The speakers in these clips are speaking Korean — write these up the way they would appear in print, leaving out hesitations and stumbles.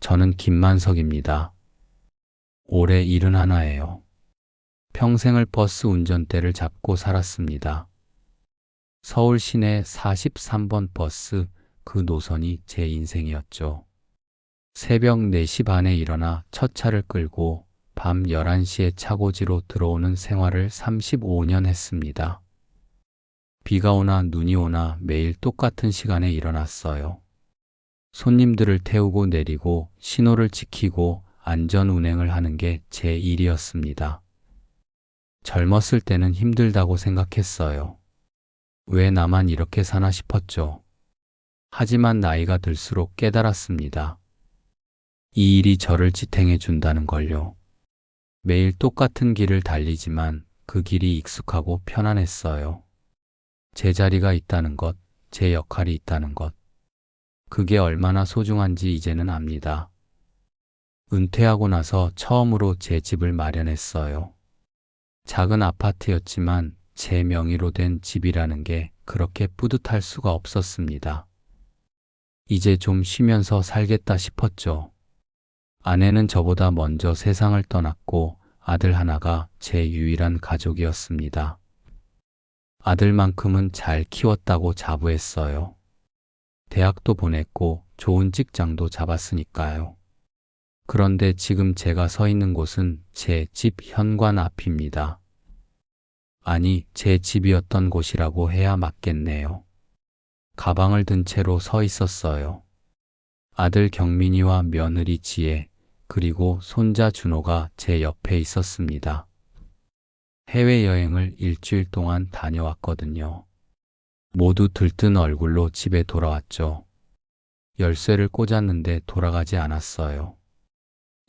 저는 김만석입니다. 올해 71예요. 평생을 버스 운전대를 잡고 살았습니다. 서울 시내 43번 버스, 그 노선이 제 인생이었죠. 새벽 4시 반에 일어나 첫 차를 끌고 밤 11시에 차고지로 들어오는 생활을 35년 했습니다. 비가 오나 눈이 오나 매일 똑같은 시간에 일어났어요. 손님들을 태우고 내리고 신호를 지키고 안전 운행을 하는 게 제 일이었습니다. 젊었을 때는 힘들다고 생각했어요. 왜 나만 이렇게 사나 싶었죠. 하지만 나이가 들수록 깨달았습니다. 이 일이 저를 지탱해 준다는 걸요. 매일 똑같은 길을 달리지만 그 길이 익숙하고 편안했어요. 제 자리가 있다는 것, 제 역할이 있다는 것. 그게 얼마나 소중한지 이제는 압니다. 은퇴하고 나서 처음으로 제 집을 마련했어요. 작은 아파트였지만 제 명의로 된 집이라는 게 그렇게 뿌듯할 수가 없었습니다. 이제 좀 쉬면서 살겠다 싶었죠. 아내는 저보다 먼저 세상을 떠났고 아들 하나가 제 유일한 가족이었습니다. 아들만큼은 잘 키웠다고 자부했어요. 대학도 보냈고 좋은 직장도 잡았으니까요. 그런데 지금 제가 서 있는 곳은 제 집 현관 앞입니다. 아니, 제 집이었던 곳이라고 해야 맞겠네요. 가방을 든 채로 서 있었어요. 아들 경민이와 며느리 지혜, 그리고 손자 준호가 제 옆에 있었습니다. 해외여행을 일주일 동안 다녀왔거든요. 모두 들뜬 얼굴로 집에 돌아왔죠. 열쇠를 꽂았는데 돌아가지 않았어요.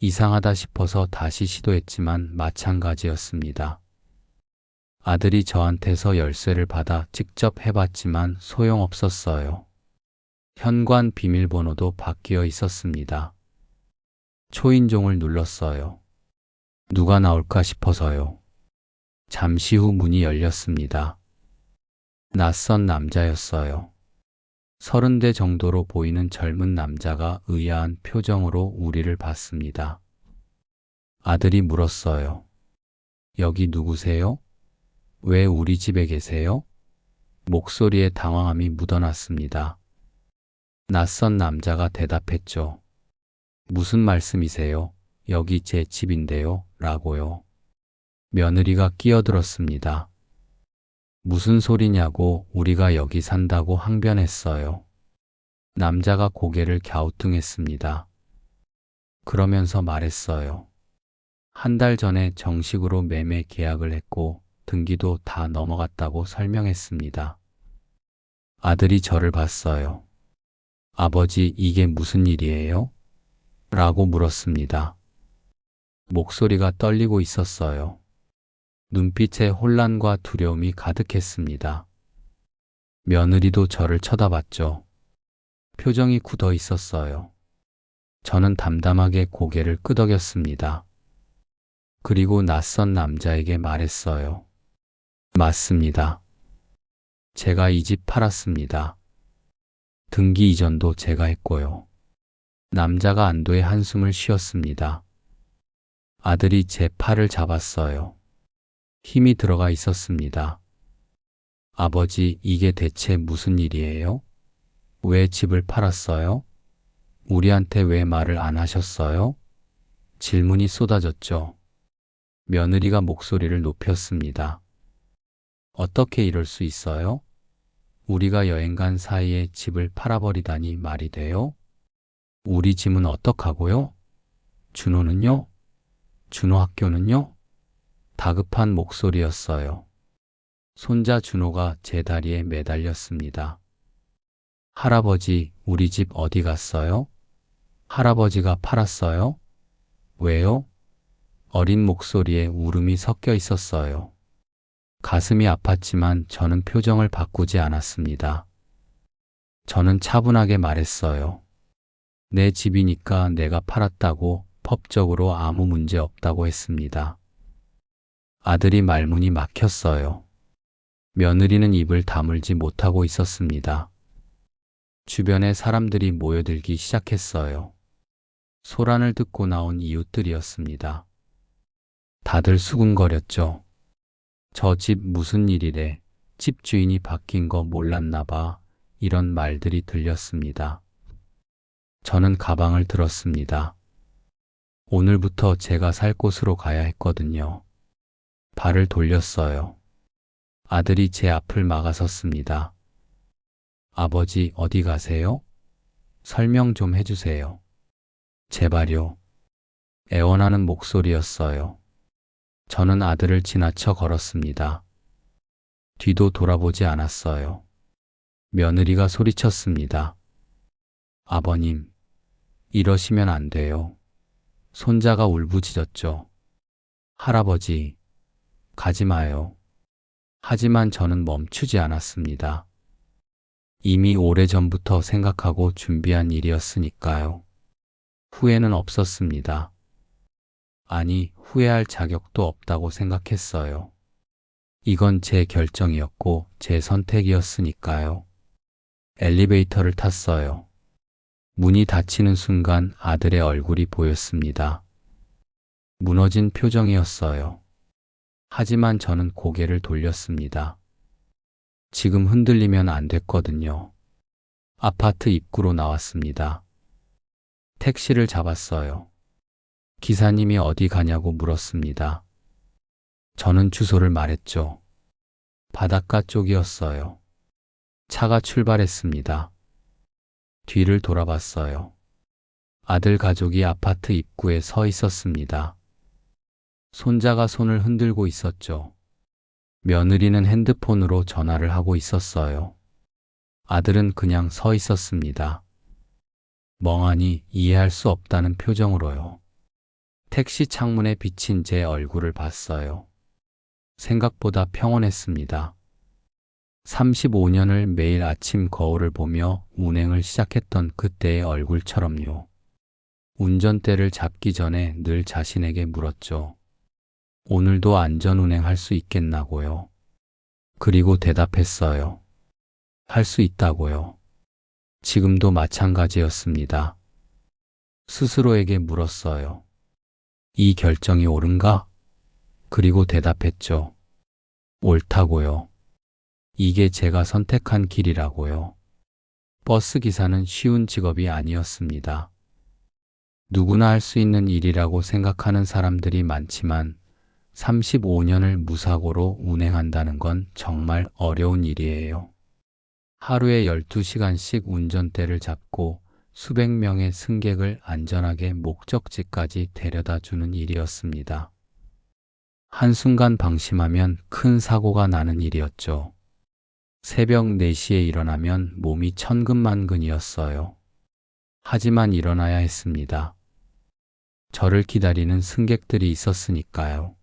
이상하다 싶어서 다시 시도했지만 마찬가지였습니다. 아들이 저한테서 열쇠를 받아 직접 해봤지만 소용없었어요. 현관 비밀번호도 바뀌어 있었습니다. 초인종을 눌렀어요. 누가 나올까 싶어서요. 잠시 후 문이 열렸습니다. 낯선 남자였어요. 30대 정도로 보이는 젊은 남자가 의아한 표정으로 우리를 봤습니다. 아들이 물었어요. 여기 누구세요? 왜 우리 집에 계세요? 목소리에 당황함이 묻어났습니다. 낯선 남자가 대답했죠. 무슨 말씀이세요? 여기 제 집인데요. 라고요. 며느리가 끼어들었습니다. 무슨 소리냐고, 우리가 여기 산다고 항변했어요. 남자가 고개를 갸우뚱했습니다. 그러면서 말했어요. 한 달 전에 정식으로 매매 계약을 했고 등기도 다 넘어갔다고 설명했습니다. 아들이 저를 봤어요. 아버지, 이게 무슨 일이에요? 라고 물었습니다. 목소리가 떨리고 있었어요. 눈빛에 혼란과 두려움이 가득했습니다. 며느리도 저를 쳐다봤죠. 표정이 굳어 있었어요. 저는 담담하게 고개를 끄덕였습니다. 그리고 낯선 남자에게 말했어요. 맞습니다. 제가 이 집 팔았습니다. 등기 이전도 제가 했고요. 남자가 안도의 한숨을 쉬었습니다. 아들이 제 팔을 잡았어요. 힘이 들어가 있었습니다. 아버지, 이게 대체 무슨 일이에요? 왜 집을 팔았어요? 우리한테 왜 말을 안 하셨어요? 질문이 쏟아졌죠. 며느리가 목소리를 높였습니다. 어떻게 이럴 수 있어요? 우리가 여행 간 사이에 집을 팔아버리다니 말이 돼요? 우리 짐은 어떡하고요? 준호는요? 준호 학교는요? 다급한 목소리였어요. 손자 준호가 제 다리에 매달렸습니다. 할아버지, 우리 집 어디 갔어요? 할아버지가 팔았어요? 왜요? 어린 목소리에 울음이 섞여 있었어요. 가슴이 아팠지만 저는 표정을 바꾸지 않았습니다. 저는 차분하게 말했어요. 내 집이니까 내가 팔았다고, 법적으로 아무 문제 없다고 했습니다. 아들이 말문이 막혔어요. 며느리는 입을 다물지 못하고 있었습니다. 주변에 사람들이 모여들기 시작했어요. 소란을 듣고 나온 이웃들이었습니다. 다들 수군거렸죠. 저 집 무슨 일이래? 집주인이 바뀐 거 몰랐나 봐. 이런 말들이 들렸습니다. 저는 가방을 들었습니다. 오늘부터 제가 살 곳으로 가야 했거든요. 발을 돌렸어요. 아들이 제 앞을 막아섰습니다. 아버지, 어디 가세요? 설명 좀 해주세요. 제발요. 애원하는 목소리였어요. 저는 아들을 지나쳐 걸었습니다. 뒤도 돌아보지 않았어요. 며느리가 소리쳤습니다. 아버님, 이러시면 안 돼요. 손자가 울부짖었죠. 할아버지, 가지 마요. 하지만 저는 멈추지 않았습니다. 이미 오래전부터 생각하고 준비한 일이었으니까요. 후회는 없었습니다. 아니, 후회할 자격도 없다고 생각했어요. 이건 제 결정이었고 제 선택이었으니까요. 엘리베이터를 탔어요. 문이 닫히는 순간 아들의 얼굴이 보였습니다. 무너진 표정이었어요. 하지만 저는 고개를 돌렸습니다. 지금 흔들리면 안 됐거든요. 아파트 입구로 나왔습니다. 택시를 잡았어요. 기사님이 어디 가냐고 물었습니다. 저는 주소를 말했죠. 바닷가 쪽이었어요. 차가 출발했습니다. 뒤를 돌아봤어요. 아들 가족이 아파트 입구에 서 있었습니다. 손자가 손을 흔들고 있었죠. 며느리는 핸드폰으로 전화를 하고 있었어요. 아들은 그냥 서 있었습니다. 멍하니 이해할 수 없다는 표정으로요. 택시 창문에 비친 제 얼굴을 봤어요. 생각보다 평온했습니다. 35년을 매일 아침 거울을 보며 운행을 시작했던 그때의 얼굴처럼요. 운전대를 잡기 전에 늘 자신에게 물었죠. 오늘도 안전운행할 수 있겠나고요. 그리고 대답했어요. 할 수 있다고요. 지금도 마찬가지였습니다. 스스로에게 물었어요. 이 결정이 옳은가? 그리고 대답했죠. 옳다고요. 이게 제가 선택한 길이라고요. 버스 기사는 쉬운 직업이 아니었습니다. 누구나 할 수 있는 일이라고 생각하는 사람들이 많지만 35년을 무사고로 운행한다는 건 정말 어려운 일이에요. 하루에 12시간씩 운전대를 잡고 수백 명의 승객을 안전하게 목적지까지 데려다 주는 일이었습니다. 한순간 방심하면 큰 사고가 나는 일이었죠. 새벽 4시에 일어나면 몸이 천근만근이었어요. 하지만 일어나야 했습니다. 저를 기다리는 승객들이 있었으니까요.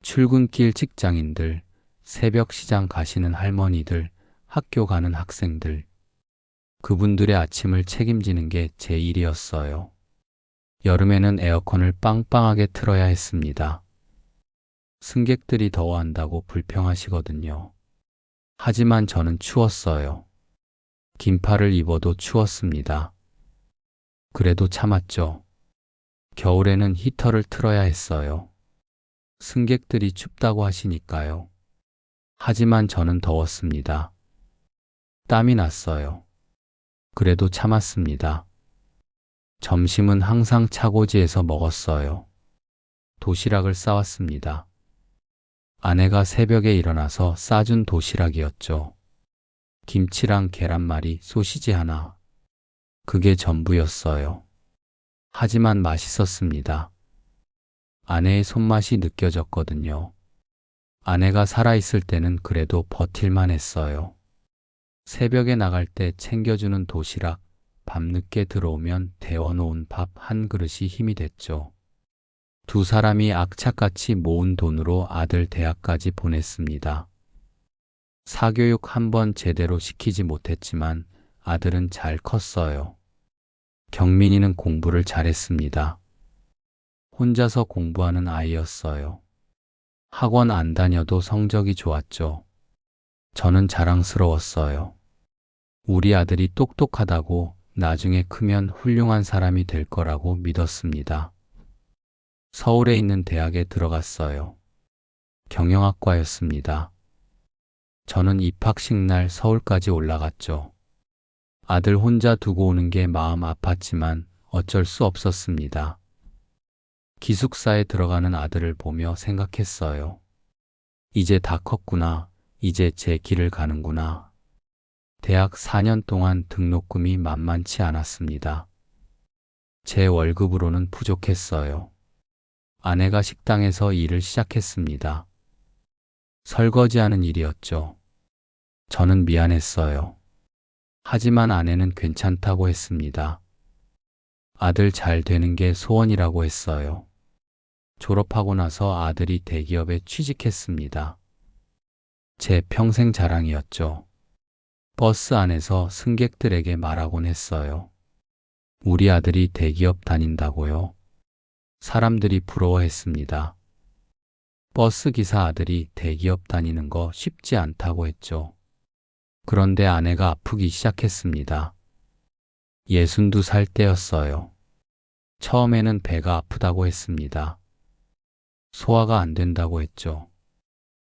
출근길 직장인들, 새벽 시장 가시는 할머니들, 학교 가는 학생들. 그분들의 아침을 책임지는 게 제 일이었어요. 여름에는 에어컨을 빵빵하게 틀어야 했습니다. 승객들이 더워한다고 불평하시거든요. 하지만 저는 추웠어요. 긴팔을 입어도 추웠습니다. 그래도 참았죠. 겨울에는 히터를 틀어야 했어요. 승객들이 춥다고 하시니까요. 하지만 저는 더웠습니다. 땀이 났어요. 그래도 참았습니다. 점심은 항상 차고지에서 먹었어요. 도시락을 싸왔습니다. 아내가 새벽에 일어나서 싸준 도시락이었죠. 김치랑 계란말이, 소시지 하나. 그게 전부였어요. 하지만 맛있었습니다. 아내의 손맛이 느껴졌거든요. 아내가 살아있을 때는 그래도 버틸만 했어요. 새벽에 나갈 때 챙겨주는 도시락, 밤늦게 들어오면 데워놓은 밥 한 그릇이 힘이 됐죠. 두 사람이 악착같이 모은 돈으로 아들 대학까지 보냈습니다. 사교육 한 번 제대로 시키지 못했지만 아들은 잘 컸어요. 경민이는 공부를 잘했습니다. 혼자서 공부하는 아이였어요. 학원 안 다녀도 성적이 좋았죠. 저는 자랑스러웠어요. 우리 아들이 똑똑하다고 나중에 크면 훌륭한 사람이 될 거라고 믿었습니다. 서울에 있는 대학에 들어갔어요. 경영학과였습니다. 저는 입학식 날 서울까지 올라갔죠. 아들 혼자 두고 오는 게 마음 아팠지만 어쩔 수 없었습니다. 기숙사에 들어가는 아들을 보며 생각했어요. 이제 다 컸구나. 이제 제 길을 가는구나. 대학 4년 동안 등록금이 만만치 않았습니다. 제 월급으로는 부족했어요. 아내가 식당에서 일을 시작했습니다. 설거지하는 일이었죠. 저는 미안했어요. 하지만 아내는 괜찮다고 했습니다. 아들 잘 되는 게 소원이라고 했어요. 졸업하고 나서 아들이 대기업에 취직했습니다. 제 평생 자랑이었죠. 버스 안에서 승객들에게 말하곤 했어요. 우리 아들이 대기업 다닌다고요. 사람들이 부러워했습니다. 버스 기사 아들이 대기업 다니는 거 쉽지 않다고 했죠. 그런데 아내가 아프기 시작했습니다. 62살 때였어요. 처음에는 배가 아프다고 했습니다. 소화가 안 된다고 했죠.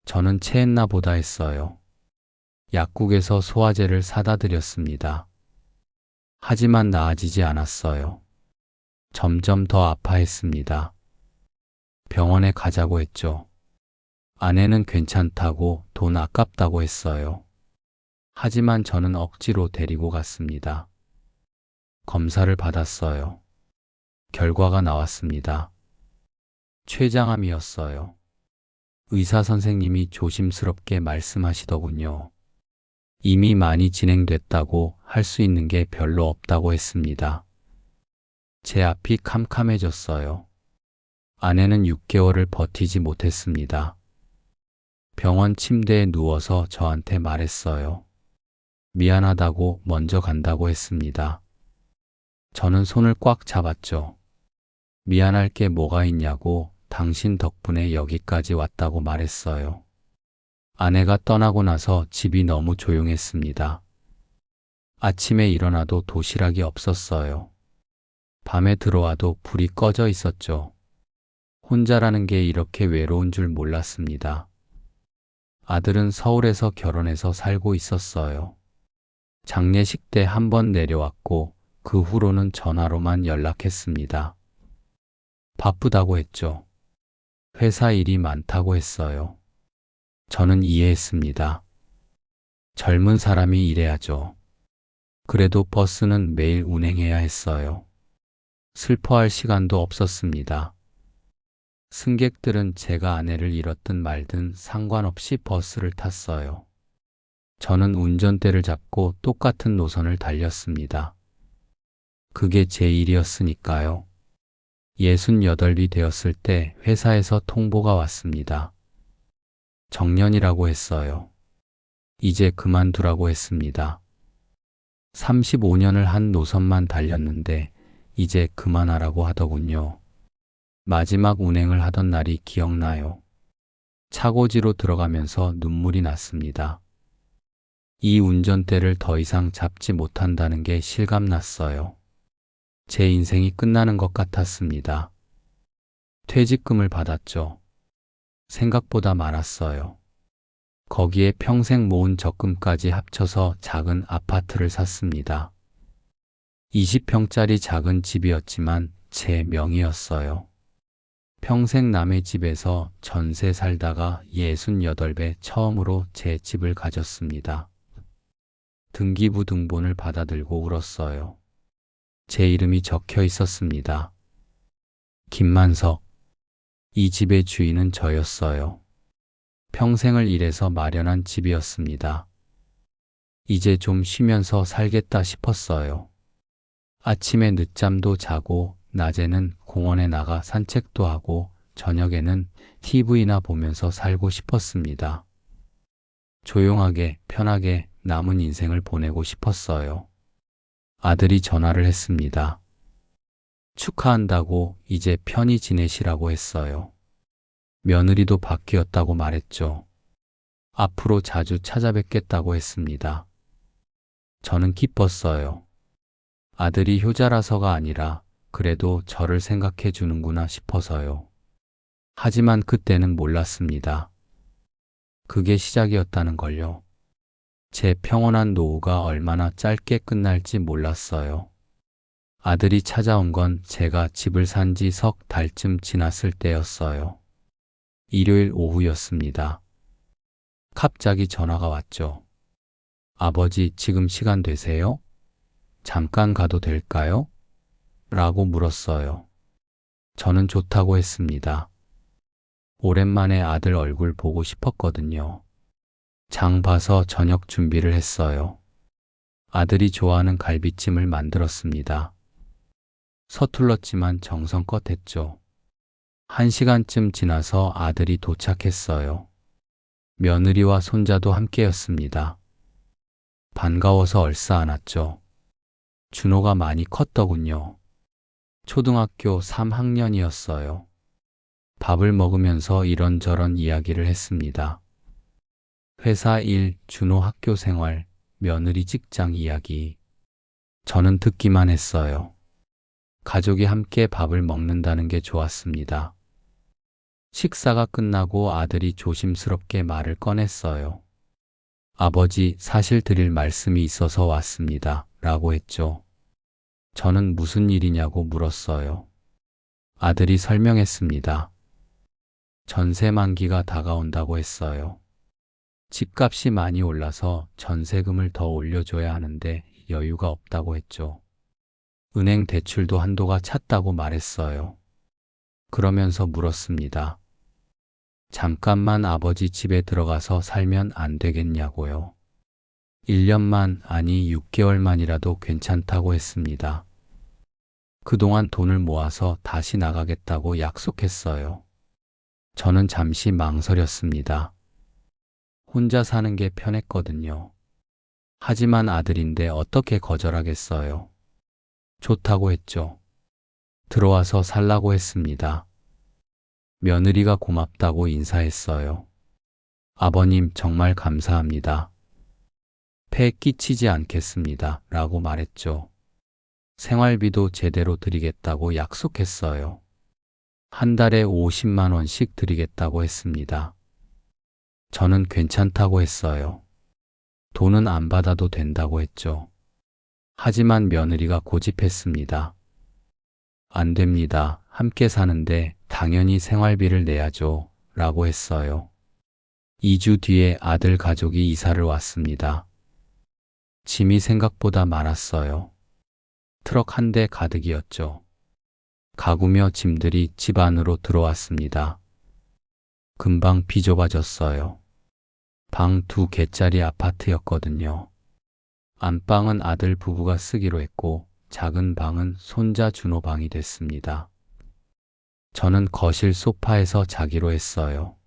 저는 체했나 보다 했어요. 약국에서 소화제를 사다 드렸습니다. 하지만 나아지지 않았어요. 점점 더 아파했습니다. 병원에 가자고 했죠. 아내는 괜찮다고 돈 아깝다고 했어요. 하지만 저는 억지로 데리고 갔습니다. 검사를 받았어요. 결과가 나왔습니다. 췌장암이었어요. 의사 선생님이 조심스럽게 말씀하시더군요. 이미 많이 진행됐다고 할 수 있는 게 별로 없다고 했습니다. 제 앞이 캄캄해졌어요. 아내는 6개월을 버티지 못했습니다. 병원 침대에 누워서 저한테 말했어요. 미안하다고 먼저 간다고 했습니다. 저는 손을 꽉 잡았죠. 미안할 게 뭐가 있냐고 당신 덕분에 여기까지 왔다고 말했어요. 아내가 떠나고 나서 집이 너무 조용했습니다. 아침에 일어나도 도시락이 없었어요. 밤에 들어와도 불이 꺼져 있었죠. 혼자라는 게 이렇게 외로운 줄 몰랐습니다. 아들은 서울에서 결혼해서 살고 있었어요. 장례식 때 한 번 내려왔고 그 후로는 전화로만 연락했습니다. 바쁘다고 했죠. 회사 일이 많다고 했어요. 저는 이해했습니다. 젊은 사람이 일해야죠. 그래도 버스는 매일 운행해야 했어요. 슬퍼할 시간도 없었습니다. 승객들은 제가 아내를 잃었든 말든 상관없이 버스를 탔어요. 저는 운전대를 잡고 똑같은 노선을 달렸습니다. 그게 제 일이었으니까요. 68이 되었을 때 회사에서 통보가 왔습니다. 정년이라고 했어요. 이제 그만두라고 했습니다. 35년을 한 노선만 달렸는데 이제 그만하라고 하더군요. 마지막 운행을 하던 날이 기억나요. 차고지로 들어가면서 눈물이 났습니다. 이 운전대를 더 이상 잡지 못한다는 게 실감났어요. 제 인생이 끝나는 것 같았습니다. 퇴직금을 받았죠. 생각보다 많았어요. 거기에 평생 모은 적금까지 합쳐서 작은 아파트를 샀습니다. 20평짜리 작은 집이었지만 제 명의였어요. 평생 남의 집에서 전세 살다가 68배 처음으로 제 집을 가졌습니다. 등기부 등본을 받아들고 울었어요. 제 이름이 적혀 있었습니다. 김만석. 이 집의 주인은 저였어요. 평생을 일해서 마련한 집이었습니다. 이제 좀 쉬면서 살겠다 싶었어요. 아침에 늦잠도 자고 낮에는 공원에 나가 산책도 하고 저녁에는 TV나 보면서 살고 싶었습니다. 조용하게 편하게 남은 인생을 보내고 싶었어요. 아들이 전화를 했습니다. 축하한다고 이제 편히 지내시라고 했어요. 며느리도 바뀌었다고 말했죠. 앞으로 자주 찾아뵙겠다고 했습니다. 저는 기뻤어요. 아들이 효자라서가 아니라 그래도 저를 생각해 주는구나 싶어서요. 하지만 그때는 몰랐습니다. 그게 시작이었다는 걸요. 제 평온한 노후가 얼마나 짧게 끝날지 몰랐어요. 아들이 찾아온 건 제가 집을 산 지 석 달쯤 지났을 때였어요. 일요일 오후였습니다. 갑자기 전화가 왔죠. 아버지, 지금 시간 되세요? 잠깐 가도 될까요? 라고 물었어요. 저는 좋다고 했습니다. 오랜만에 아들 얼굴 보고 싶었거든요. 장 봐서 저녁 준비를 했어요. 아들이 좋아하는 갈비찜을 만들었습니다. 서툴렀지만 정성껏 했죠. 1시간쯤 지나서 아들이 도착했어요. 며느리와 손자도 함께였습니다. 반가워서 얼싸안았죠. 준호가 많이 컸더군요. 초등학교 3학년이었어요. 밥을 먹으면서 이런저런 이야기를 했습니다. 회사 일, 준호 학교 생활, 며느리 직장 이야기. 저는 듣기만 했어요. 가족이 함께 밥을 먹는다는 게 좋았습니다. 식사가 끝나고 아들이 조심스럽게 말을 꺼냈어요. 아버지, 사실 드릴 말씀이 있어서 왔습니다. 라고 했죠. 저는 무슨 일이냐고 물었어요. 아들이 설명했습니다. 전세 만기가 다가온다고 했어요. 집값이 많이 올라서 전세금을 더 올려줘야 하는데 여유가 없다고 했죠. 은행 대출도 한도가 찼다고 말했어요. 그러면서 물었습니다. 잠깐만 아버지 집에 들어가서 살면 안 되겠냐고요. 1년만, 아니 6개월만이라도 괜찮다고 했습니다. 그동안 돈을 모아서 다시 나가겠다고 약속했어요. 저는 잠시 망설였습니다. 혼자 사는 게 편했거든요. 하지만 아들인데 어떻게 거절하겠어요. 좋다고 했죠. 들어와서 살라고 했습니다. 며느리가 고맙다고 인사했어요. 아버님 정말 감사합니다. 폐 끼치지 않겠습니다. 라고 말했죠. 생활비도 제대로 드리겠다고 약속했어요. 한 달에 50만 원씩 드리겠다고 했습니다. 저는 괜찮다고 했어요. 돈은 안 받아도 된다고 했죠. 하지만 며느리가 고집했습니다. 안 됩니다. 함께 사는데 당연히 생활비를 내야죠. 라고 했어요. 2주 뒤에 아들 가족이 이사를 왔습니다. 짐이 생각보다 많았어요. 트럭 한 대 가득이었죠. 가구며 짐들이 집 안으로 들어왔습니다. 금방 비좁아졌어요. 방 2개짜리 아파트였거든요. 안방은 아들 부부가 쓰기로 했고 작은 방은 손자 준호 방이 됐습니다. 저는 거실 소파에서 자기로 했어요.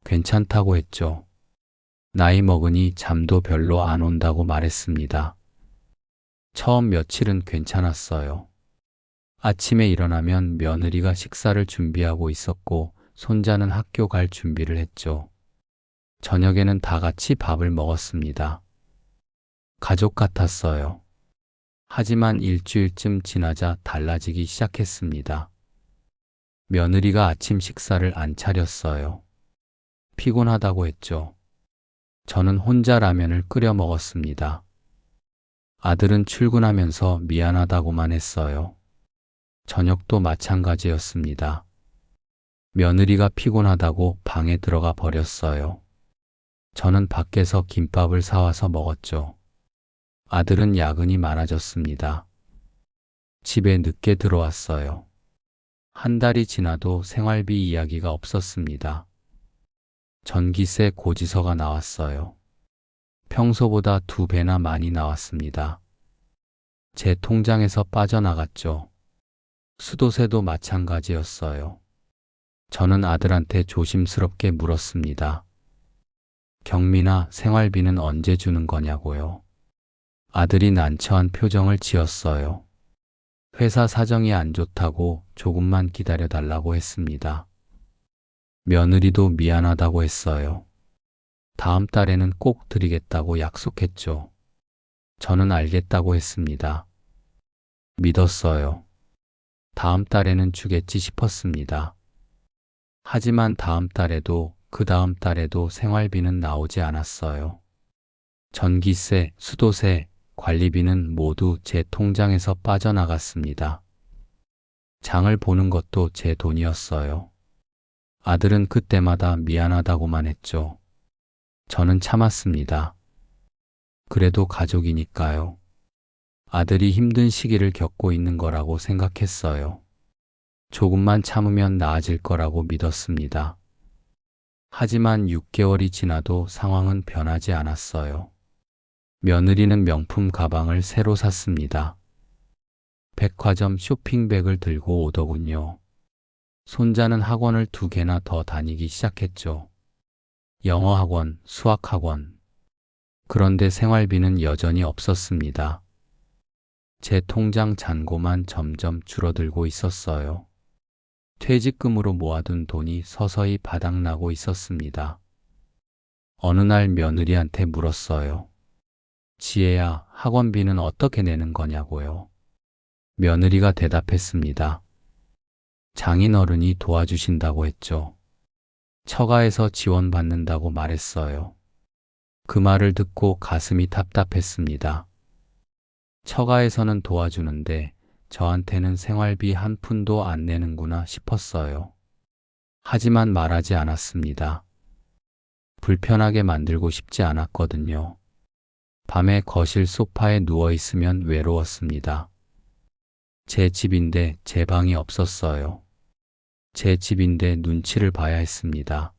괜찮다고 했죠. 나이 먹으니 잠도 별로 안 온다고 말했습니다. 처음 며칠은 괜찮았어요. 아침에 일어나면 며느리가 식사를 준비하고 있었고 손자는 학교 갈 준비를 했죠. 저녁에는 다 같이 밥을 먹었습니다. 가족 같았어요. 하지만 일주일쯤 지나자 달라지기 시작했습니다. 며느리가 아침 식사를 안 차렸어요. 피곤하다고 했죠. 저는 혼자 라면을 끓여 먹었습니다. 아들은 출근하면서 미안하다고만 했어요. 저녁도 마찬가지였습니다. 며느리가 피곤하다고 방에 들어가 버렸어요. 저는 밖에서 김밥을 사와서 먹었죠. 아들은 야근이 많아졌습니다. 집에 늦게 들어왔어요. 한 달이 지나도 생활비 이야기가 없었습니다. 전기세 고지서가 나왔어요. 평소보다 2배나 많이 나왔습니다. 제 통장에서 빠져나갔죠. 수도세도 마찬가지였어요. 저는 아들한테 조심스럽게 물었습니다. 경미나 생활비는 언제 주는 거냐고요. 아들이 난처한 표정을 지었어요. 회사 사정이 안 좋다고 조금만 기다려달라고 했습니다. 며느리도 미안하다고 했어요. 다음 달에는 꼭 드리겠다고 약속했죠. 저는 알겠다고 했습니다. 믿었어요. 다음 달에는 주겠지 싶었습니다. 하지만 다음 달에도 그 다음 달에도 생활비는 나오지 않았어요. 전기세, 수도세, 관리비는 모두 제 통장에서 빠져나갔습니다. 장을 보는 것도 제 돈이었어요. 아들은 그때마다 미안하다고만 했죠. 저는 참았습니다. 그래도 가족이니까요. 아들이 힘든 시기를 겪고 있는 거라고 생각했어요. 조금만 참으면 나아질 거라고 믿었습니다. 하지만 6개월이 지나도 상황은 변하지 않았어요. 며느리는 명품 가방을 새로 샀습니다. 백화점 쇼핑백을 들고 오더군요. 손자는 학원을 2개나 더 다니기 시작했죠. 영어 학원, 수학 학원. 그런데 생활비는 여전히 없었습니다. 제 통장 잔고만 점점 줄어들고 있었어요. 퇴직금으로 모아둔 돈이 서서히 바닥나고 있었습니다. 어느 날 며느리한테 물었어요. 지혜야, 학원비는 어떻게 내는 거냐고요. 며느리가 대답했습니다. 장인어른이 도와주신다고 했죠. 처가에서 지원받는다고 말했어요. 그 말을 듣고 가슴이 답답했습니다. 처가에서는 도와주는데 저한테는 생활비 한 푼도 안 내는구나 싶었어요. 하지만 말하지 않았습니다. 불편하게 만들고 싶지 않았거든요. 밤에 거실 소파에 누워 있으면 외로웠습니다. 제 집인데 제 방이 없었어요. 제 집인데 눈치를 봐야 했습니다.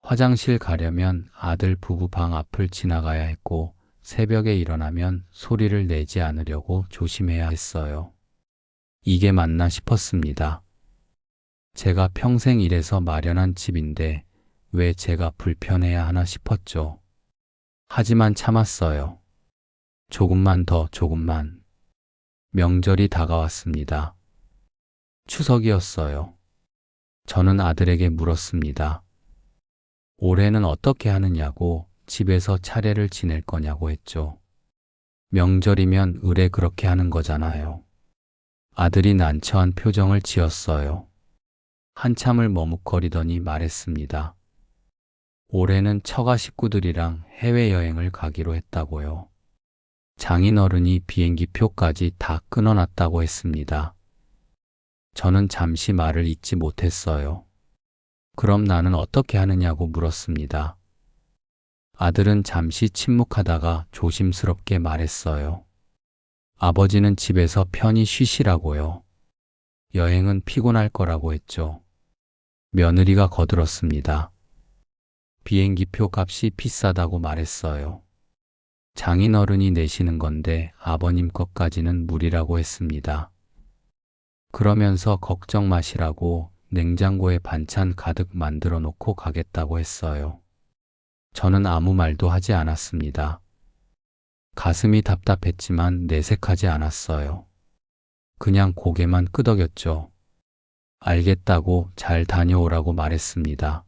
화장실 가려면 아들 부부 방 앞을 지나가야 했고, 새벽에 일어나면 소리를 내지 않으려고 조심해야 했어요. 이게 맞나 싶었습니다. 제가 평생 일해서 마련한 집인데 왜 제가 불편해야 하나 싶었죠. 하지만 참았어요. 조금만 더, 조금만. 명절이 다가왔습니다. 추석이었어요. 저는 아들에게 물었습니다. 올해는 어떻게 하느냐고, 집에서 차례를 지낼 거냐고 했죠. 명절이면 의례 그렇게 하는 거잖아요. 아들이 난처한 표정을 지었어요. 한참을 머뭇거리더니 말했습니다. 올해는 처가 식구들이랑 해외여행을 가기로 했다고요. 장인어른이 비행기표까지 다 끊어놨다고 했습니다. 저는 잠시 말을 잇지 못했어요. 그럼 나는 어떻게 하느냐고 물었습니다. 아들은 잠시 침묵하다가 조심스럽게 말했어요. 아버지는 집에서 편히 쉬시라고요. 여행은 피곤할 거라고 했죠. 며느리가 거들었습니다. 비행기표 값이 비싸다고 말했어요. 장인어른이 내시는 건데 아버님 것까지는 무리라고 했습니다. 그러면서 걱정 마시라고 냉장고에 반찬 가득 만들어 놓고 가겠다고 했어요. 저는 아무 말도 하지 않았습니다. 가슴이 답답했지만 내색하지 않았어요. 그냥 고개만 끄덕였죠. 알겠다고 잘 다녀오라고 말했습니다.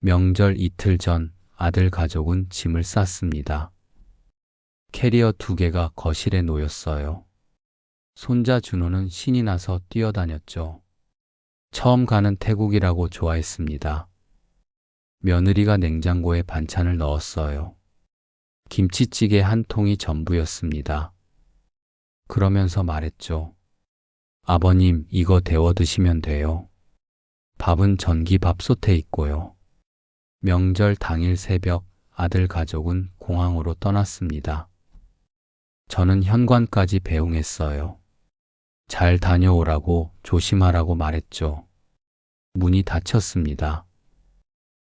명절 이틀 전 아들 가족은 짐을 쌌습니다. 캐리어 2개가 거실에 놓였어요. 손자 준호는 신이 나서 뛰어다녔죠. 처음 가는 태국이라고 좋아했습니다. 며느리가 냉장고에 반찬을 넣었어요. 김치찌개 한 통이 전부였습니다. 그러면서 말했죠. 아버님, 이거 데워 드시면 돼요. 밥은 전기밥솥에 있고요. 명절 당일 새벽 아들 가족은 공항으로 떠났습니다. 저는 현관까지 배웅했어요. 잘 다녀오라고, 조심하라고 말했죠. 문이 닫혔습니다.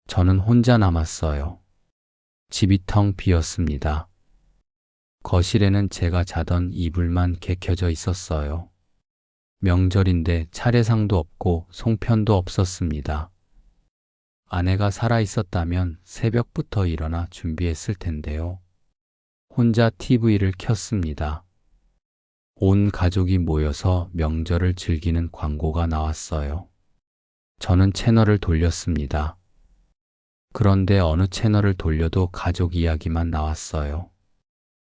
저는 혼자 남았어요. 집이 텅 비었습니다. 거실에는 제가 자던 이불만 개켜져 있었어요. 명절인데 차례상도 없고 송편도 없었습니다. 아내가 살아 있었다면 새벽부터 일어나 준비했을 텐데요. 혼자 TV를 켰습니다. 온 가족이 모여서 명절을 즐기는 광고가 나왔어요. 저는 채널을 돌렸습니다. 그런데 어느 채널을 돌려도 가족 이야기만 나왔어요.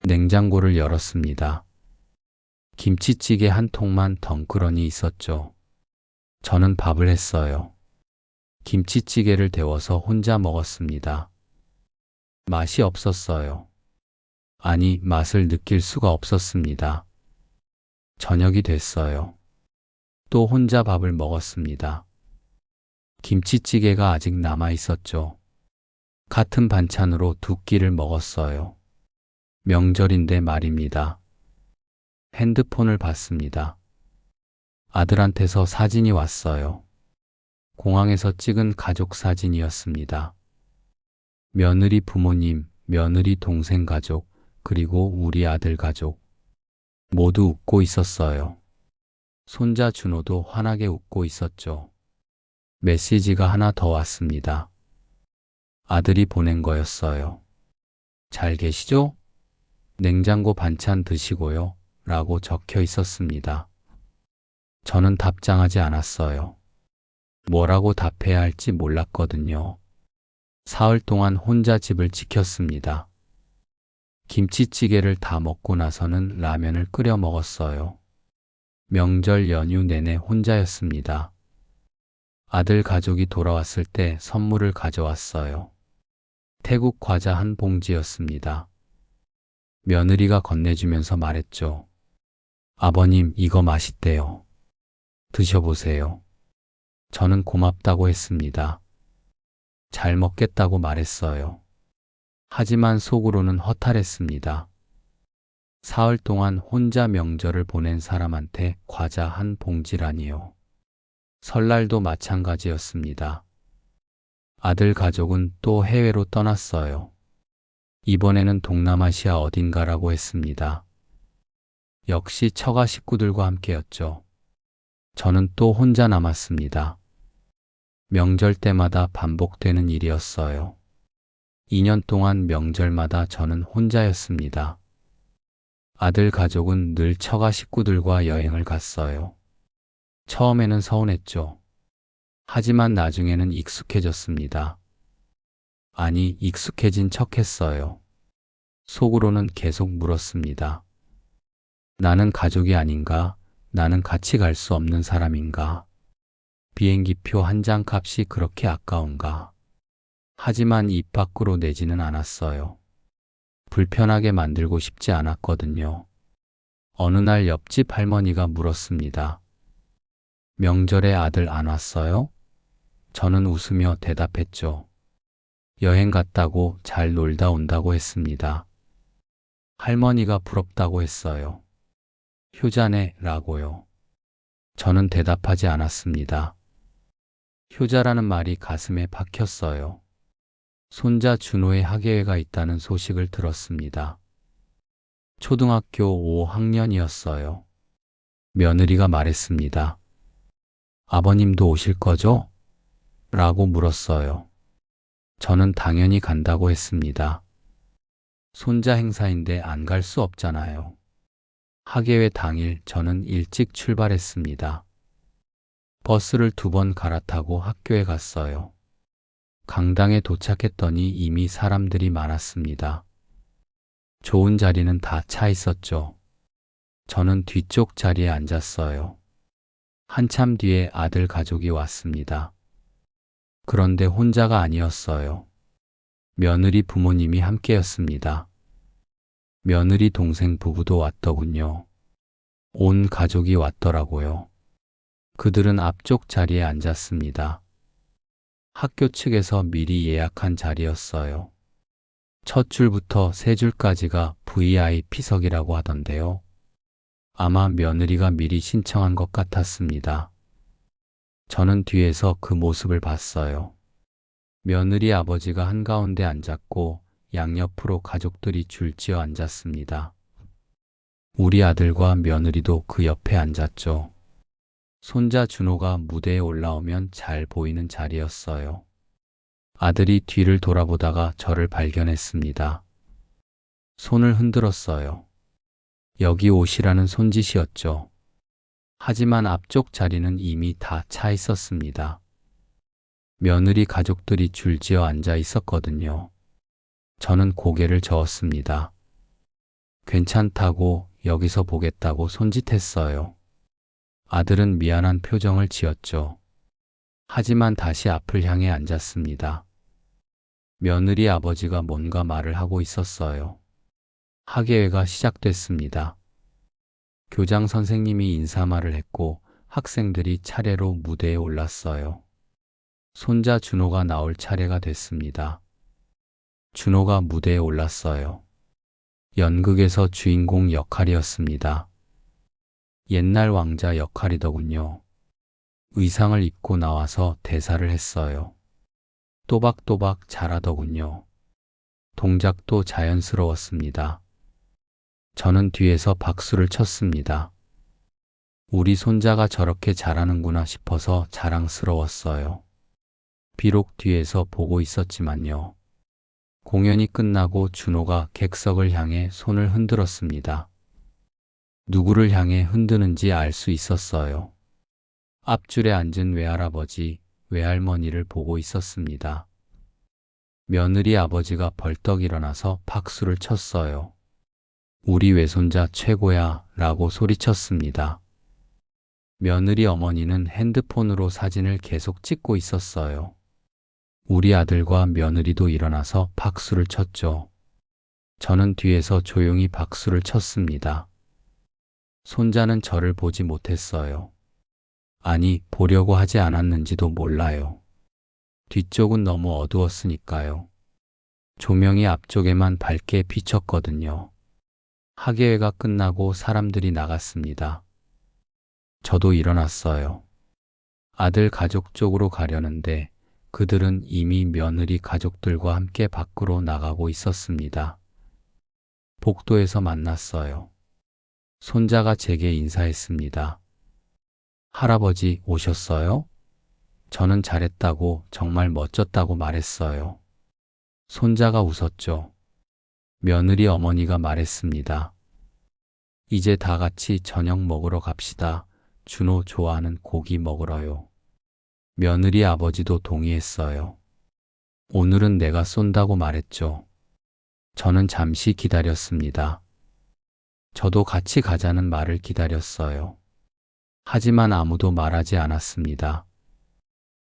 냉장고를 열었습니다. 김치찌개 한 통만 덩그러니 있었죠. 저는 밥을 했어요. 김치찌개를 데워서 혼자 먹었습니다. 맛이 없었어요. 아니, 맛을 느낄 수가 없었습니다. 저녁이 됐어요. 또 혼자 밥을 먹었습니다. 김치찌개가 아직 남아 있었죠. 같은 반찬으로 두 끼를 먹었어요. 명절인데 말입니다. 핸드폰을 봤습니다. 아들한테서 사진이 왔어요. 공항에서 찍은 가족 사진이었습니다. 며느리 부모님, 며느리 동생 가족, 그리고 우리 아들 가족. 모두 웃고 있었어요. 손자 준호도 환하게 웃고 있었죠. 메시지가 하나 더 왔습니다. 아들이 보낸 거였어요. 잘 계시죠? 냉장고 반찬 드시고요. 라고 적혀 있었습니다. 저는 답장하지 않았어요. 뭐라고 답해야 할지 몰랐거든요. 사흘 동안 혼자 집을 지켰습니다. 김치찌개를 다 먹고 나서는 라면을 끓여 먹었어요. 명절 연휴 내내 혼자였습니다. 아들 가족이 돌아왔을 때 선물을 가져왔어요. 태국 과자 한 봉지였습니다. 며느리가 건네주면서 말했죠. 아버님, 이거 맛있대요. 드셔보세요. 저는 고맙다고 했습니다. 잘 먹겠다고 말했어요. 하지만 속으로는 허탈했습니다. 사흘 동안 혼자 명절을 보낸 사람한테 과자 한 봉지라니요. 설날도 마찬가지였습니다. 아들 가족은 또 해외로 떠났어요. 이번에는 동남아시아 어딘가라고 했습니다. 역시 처가 식구들과 함께였죠. 저는 또 혼자 남았습니다. 명절 때마다 반복되는 일이었어요. 2년 동안 명절마다 저는 혼자였습니다. 아들 가족은 늘 처가 식구들과 여행을 갔어요. 처음에는 서운했죠. 하지만 나중에는 익숙해졌습니다. 아니, 익숙해진 척했어요. 속으로는 계속 물었습니다. 나는 가족이 아닌가? 나는 같이 갈 수 없는 사람인가? 비행기표 한 장 값이 그렇게 아까운가? 하지만 입 밖으로 내지는 않았어요. 불편하게 만들고 싶지 않았거든요. 어느 날 옆집 할머니가 물었습니다. 명절에 아들 안 왔어요? 저는 웃으며 대답했죠. 여행 갔다고 잘 놀다 온다고 했습니다. 할머니가 부럽다고 했어요. 효자네 라고요. 저는 대답하지 않았습니다. 효자라는 말이 가슴에 박혔어요. 손자 준호의 학예회가 있다는 소식을 들었습니다. 초등학교 5학년이었어요. 며느리가 말했습니다. 아버님도 오실 거죠? 라고 물었어요. 저는 당연히 간다고 했습니다. 손자 행사인데 안 갈 수 없잖아요. 학예회 당일 저는 일찍 출발했습니다. 버스를 2번 갈아타고 학교에 갔어요. 강당에 도착했더니 이미 사람들이 많았습니다. 좋은 자리는 다 차 있었죠. 저는 뒤쪽 자리에 앉았어요. 한참 뒤에 아들 가족이 왔습니다. 그런데 혼자가 아니었어요. 며느리 부모님이 함께였습니다. 며느리 동생 부부도 왔더군요. 온 가족이 왔더라고요. 그들은 앞쪽 자리에 앉았습니다. 학교 측에서 미리 예약한 자리였어요. 첫 줄부터 세 줄까지가 VIP석이라고 하던데요. 아마 며느리가 미리 신청한 것 같았습니다. 저는 뒤에서 그 모습을 봤어요. 며느리 아버지가 한가운데 앉았고 양옆으로 가족들이 줄지어 앉았습니다. 우리 아들과 며느리도 그 옆에 앉았죠. 손자 준호가 무대에 올라오면 잘 보이는 자리였어요. 아들이 뒤를 돌아보다가 저를 발견했습니다. 손을 흔들었어요. 여기 오시라는 손짓이었죠. 하지만 앞쪽 자리는 이미 다 차 있었습니다. 며느리 가족들이 줄지어 앉아 있었거든요. 저는 고개를 저었습니다. 괜찮다고 여기서 보겠다고 손짓했어요. 아들은 미안한 표정을 지었죠. 하지만 다시 앞을 향해 앉았습니다. 며느리 아버지가 뭔가 말을 하고 있었어요. 학예회가 시작됐습니다. 교장 선생님이 인사말을 했고 학생들이 차례로 무대에 올랐어요. 손자 준호가 나올 차례가 됐습니다. 준호가 무대에 올랐어요. 연극에서 주인공 역할이었습니다. 옛날 왕자 역할이더군요. 의상을 입고 나와서 대사를 했어요. 또박또박 잘하더군요. 동작도 자연스러웠습니다. 저는 뒤에서 박수를 쳤습니다. 우리 손자가 저렇게 잘하는구나 싶어서 자랑스러웠어요. 비록 뒤에서 보고 있었지만요. 공연이 끝나고 준호가 객석을 향해 손을 흔들었습니다. 누구를 향해 흔드는지 알 수 있었어요. 앞줄에 앉은 외할아버지, 외할머니를 보고 있었습니다. 며느리 아버지가 벌떡 일어나서 박수를 쳤어요. 우리 외손자 최고야 라고 소리쳤습니다. 며느리 어머니는 핸드폰으로 사진을 계속 찍고 있었어요. 우리 아들과 며느리도 일어나서 박수를 쳤죠. 저는 뒤에서 조용히 박수를 쳤습니다. 손자는 저를 보지 못했어요. 아니, 보려고 하지 않았는지도 몰라요. 뒤쪽은 너무 어두웠으니까요. 조명이 앞쪽에만 밝게 비쳤거든요. 학예회가 끝나고 사람들이 나갔습니다. 저도 일어났어요. 아들 가족 쪽으로 가려는데 그들은 이미 며느리 가족들과 함께 밖으로 나가고 있었습니다. 복도에서 만났어요. 손자가 제게 인사했습니다. 할아버지 오셨어요? 저는 잘했다고, 정말 멋졌다고 말했어요. 손자가 웃었죠. 며느리 어머니가 말했습니다. 이제 다 같이 저녁 먹으러 갑시다. 준호 좋아하는 고기 먹으러요. 며느리 아버지도 동의했어요. 오늘은 내가 쏜다고 말했죠. 저는 잠시 기다렸습니다. 저도 같이 가자는 말을 기다렸어요. 하지만 아무도 말하지 않았습니다.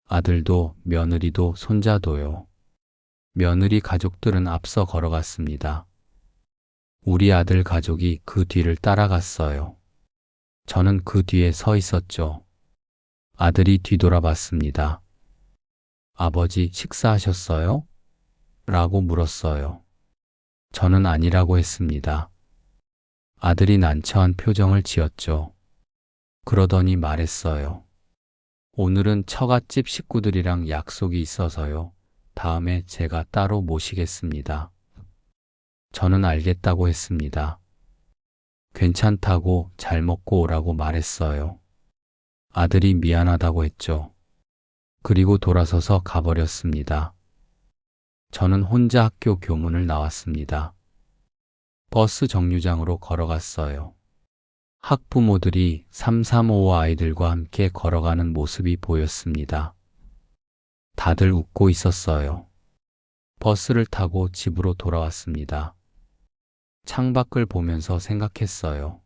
아들도, 며느리도, 손자도요. 며느리 가족들은 앞서 걸어갔습니다. 우리 아들 가족이 그 뒤를 따라갔어요. 저는 그 뒤에 서 있었죠. 아들이 뒤돌아봤습니다. 아버지, 식사하셨어요? 라고 물었어요. 저는 아니라고 했습니다. 아들이 난처한 표정을 지었죠. 그러더니 말했어요. 오늘은 처갓집 식구들이랑 약속이 있어서요. 다음에 제가 따로 모시겠습니다. 저는 알겠다고 했습니다. 괜찮다고, 잘 먹고 오라고 말했어요. 아들이 미안하다고 했죠. 그리고 돌아서서 가버렸습니다. 저는 혼자 학교 교문을 나왔습니다. 버스 정류장으로 걸어갔어요. 학부모들이 335 아이들과 함께 걸어가는 모습이 보였습니다. 다들 웃고 있었어요. 버스를 타고 집으로 돌아왔습니다. 창밖을 보면서 생각했어요.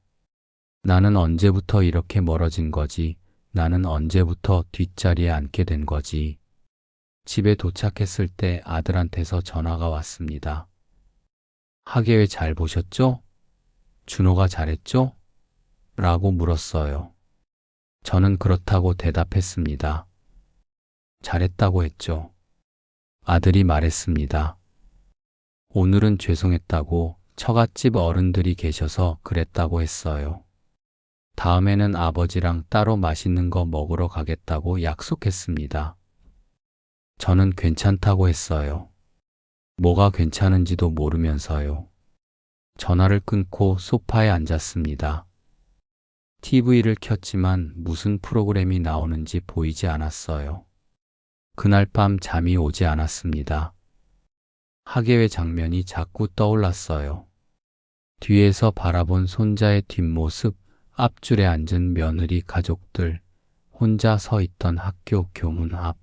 나는 언제부터 이렇게 멀어진 거지? 나는 언제부터 뒷자리에 앉게 된 거지? 집에 도착했을 때 아들한테서 전화가 왔습니다. 학예회 잘 보셨죠? 준호가 잘했죠? 라고 물었어요. 저는 그렇다고 대답했습니다. 잘했다고 했죠. 아들이 말했습니다. 오늘은 죄송했다고, 처갓집 어른들이 계셔서 그랬다고 했어요. 다음에는 아버지랑 따로 맛있는 거 먹으러 가겠다고 약속했습니다. 저는 괜찮다고 했어요. 뭐가 괜찮은지도 모르면서요. 전화를 끊고 소파에 앉았습니다. TV를 켰지만 무슨 프로그램이 나오는지 보이지 않았어요. 그날 밤 잠이 오지 않았습니다. 학예회 장면이 자꾸 떠올랐어요. 뒤에서 바라본 손자의 뒷모습, 앞줄에 앉은 며느리 가족들, 혼자 서 있던 학교 교문 앞.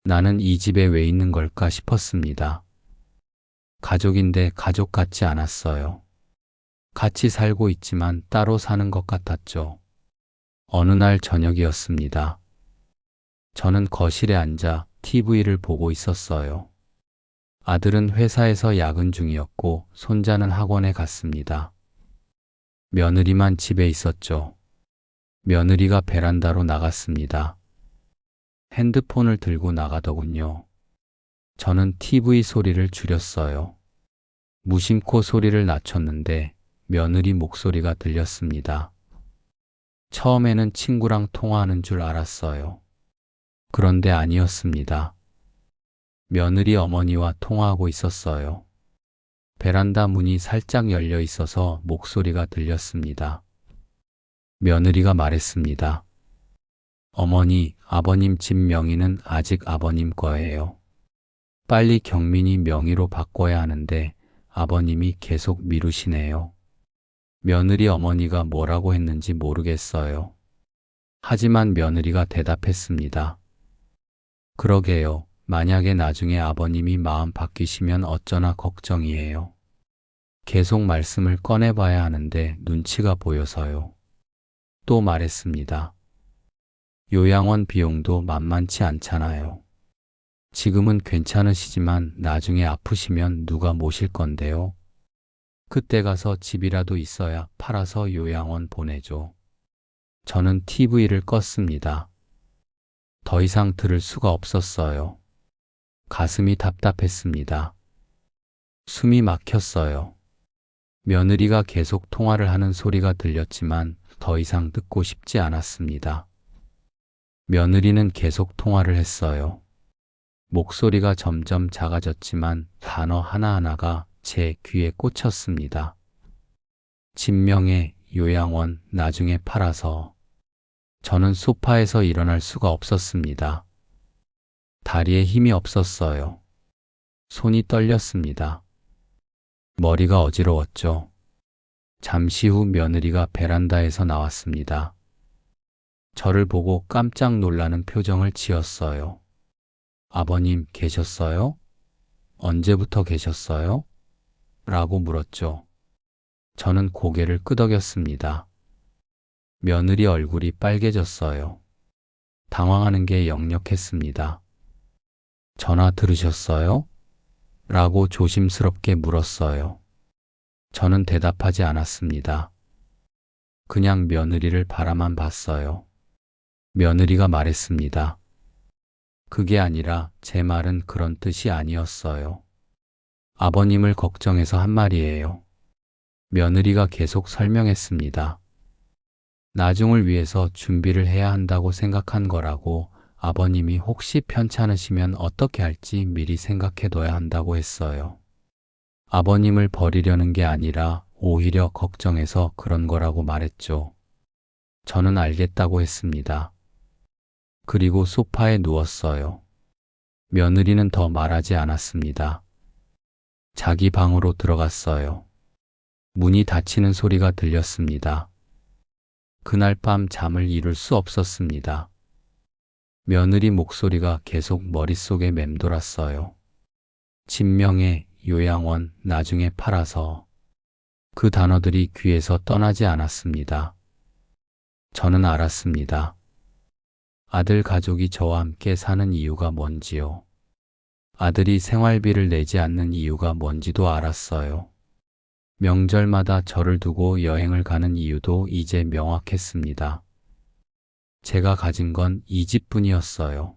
나는 이 집에 왜 있는 걸까 싶었습니다. 가족인데 가족 같지 않았어요. 같이 살고 있지만 따로 사는 것 같았죠. 어느 날 저녁이었습니다. 저는 거실에 앉아 TV를 보고 있었어요. 아들은 회사에서 야근 중이었고 손자는 학원에 갔습니다. 며느리만 집에 있었죠. 며느리가 베란다로 나갔습니다. 핸드폰을 들고 나가더군요. 저는 TV 소리를 줄였어요. 무심코 소리를 낮췄는데 며느리 목소리가 들렸습니다. 처음에는 친구랑 통화하는 줄 알았어요. 그런데 아니었습니다. 며느리 어머니와 통화하고 있었어요. 베란다 문이 살짝 열려 있어서 목소리가 들렸습니다. 며느리가 말했습니다. 어머니, 아버님 집 명의는 아직 아버님 거예요. 빨리 경민이 명의로 바꿔야 하는데 아버님이 계속 미루시네요. 며느리 어머니가 뭐라고 했는지 모르겠어요. 하지만 며느리가 대답했습니다. 그러게요. 만약에 나중에 아버님이 마음 바뀌시면 어쩌나 걱정이에요. 계속 말씀을 꺼내봐야 하는데 눈치가 보여서요. 또 말했습니다. 요양원 비용도 만만치 않잖아요. 지금은 괜찮으시지만 나중에 아프시면 누가 모실 건데요? 그때 가서 집이라도 있어야 팔아서 요양원 보내죠. 저는 TV를 껐습니다. 더 이상 들을 수가 없었어요. 가슴이 답답했습니다. 숨이 막혔어요. 며느리가 계속 통화를 하는 소리가 들렸지만 더 이상 듣고 싶지 않았습니다. 며느리는 계속 통화를 했어요. 목소리가 점점 작아졌지만 단어 하나하나가 제 귀에 꽂혔습니다. 진명의 요양원 나중에 팔아서. 저는 소파에서 일어날 수가 없었습니다. 다리에 힘이 없었어요. 손이 떨렸습니다. 머리가 어지러웠죠. 잠시 후 며느리가 베란다에서 나왔습니다. 저를 보고 깜짝 놀라는 표정을 지었어요. 아버님 계셨어요? 언제부터 계셨어요? 라고 물었죠. 저는 고개를 끄덕였습니다. 며느리 얼굴이 빨개졌어요. 당황하는 게 역력했습니다. 전화 들으셨어요? 라고 조심스럽게 물었어요. 저는 대답하지 않았습니다. 그냥 며느리를 바라만 봤어요. 며느리가 말했습니다. 그게 아니라 제 말은 그런 뜻이 아니었어요. 아버님을 걱정해서 한 말이에요. 며느리가 계속 설명했습니다. 나중을 위해서 준비를 해야 한다고 생각한 거라고 아버님이 혹시 편찮으시면 어떻게 할지 미리 생각해둬야 한다고 했어요. 아버님을 버리려는 게 아니라 오히려 걱정해서 그런 거라고 말했죠. 저는 알겠다고 했습니다. 그리고 소파에 누웠어요. 며느리는 더 말하지 않았습니다. 자기 방으로 들어갔어요. 문이 닫히는 소리가 들렸습니다. 그날 밤 잠을 이룰 수 없었습니다. 며느리 목소리가 계속 머릿속에 맴돌았어요. 진명의 요양원 나중에 팔아서. 그 단어들이 귀에서 떠나지 않았습니다. 저는 알았습니다. 아들 가족이 저와 함께 사는 이유가 뭔지요. 아들이 생활비를 내지 않는 이유가 뭔지도 알았어요. 명절마다 저를 두고 여행을 가는 이유도 이제 명확했습니다. 제가 가진 건 이 집뿐이었어요.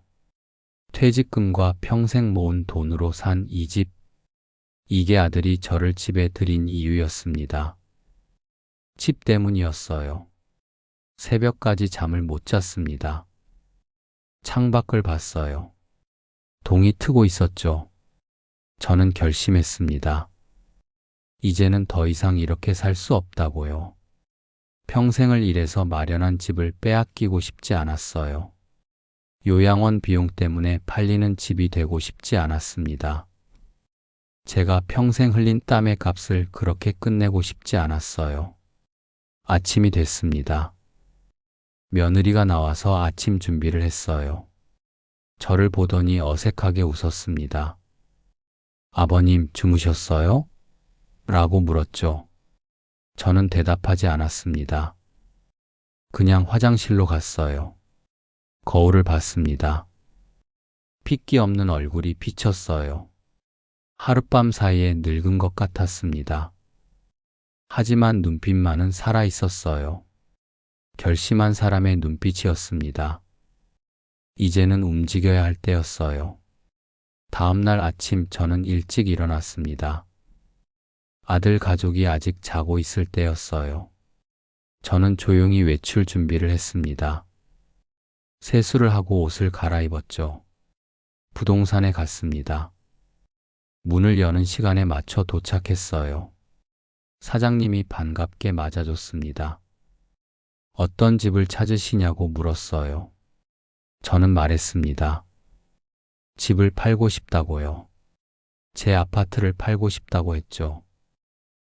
퇴직금과 평생 모은 돈으로 산 이 집. 이게 아들이 저를 집에 들인 이유였습니다. 집 때문이었어요. 새벽까지 잠을 못 잤습니다. 창밖을 봤어요. 동이 트고 있었죠. 저는 결심했습니다. 이제는 더 이상 이렇게 살 수 없다고요. 평생을 일해서 마련한 집을 빼앗기고 싶지 않았어요. 요양원 비용 때문에 팔리는 집이 되고 싶지 않았습니다. 제가 평생 흘린 땀의 값을 그렇게 끝내고 싶지 않았어요. 아침이 됐습니다. 며느리가 나와서 아침 준비를 했어요. 저를 보더니 어색하게 웃었습니다. 아버님 주무셨어요? 라고 물었죠. 저는 대답하지 않았습니다. 그냥 화장실로 갔어요. 거울을 봤습니다. 핏기 없는 얼굴이 비쳤어요. 하룻밤 사이에 늙은 것 같았습니다. 하지만 눈빛만은 살아 있었어요. 결심한 사람의 눈빛이었습니다. 이제는 움직여야 할 때였어요. 다음 날 아침 저는 일찍 일어났습니다. 아들 가족이 아직 자고 있을 때였어요. 저는 조용히 외출 준비를 했습니다. 세수를 하고 옷을 갈아입었죠. 부동산에 갔습니다. 문을 여는 시간에 맞춰 도착했어요. 사장님이 반갑게 맞아줬습니다. 어떤 집을 찾으시냐고 물었어요. 저는 말했습니다. 집을 팔고 싶다고요. 제 아파트를 팔고 싶다고 했죠.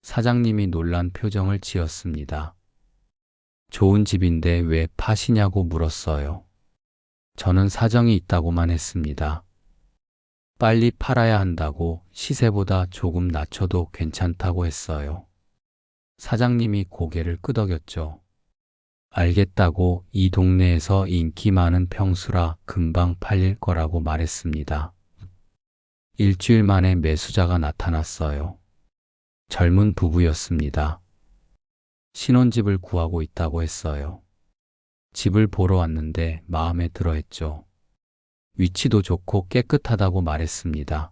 사장님이 놀란 표정을 지었습니다. 좋은 집인데 왜 파시냐고 물었어요. 저는 사정이 있다고만 했습니다. 빨리 팔아야 한다고 시세보다 조금 낮춰도 괜찮다고 했어요. 사장님이 고개를 끄덕였죠. 알겠다고 이 동네에서 인기 많은 평수라 금방 팔릴 거라고 말했습니다. 일주일 만에 매수자가 나타났어요. 젊은 부부였습니다. 신혼집을 구하고 있다고 했어요. 집을 보러 왔는데 마음에 들어 했죠. 위치도 좋고 깨끗하다고 말했습니다.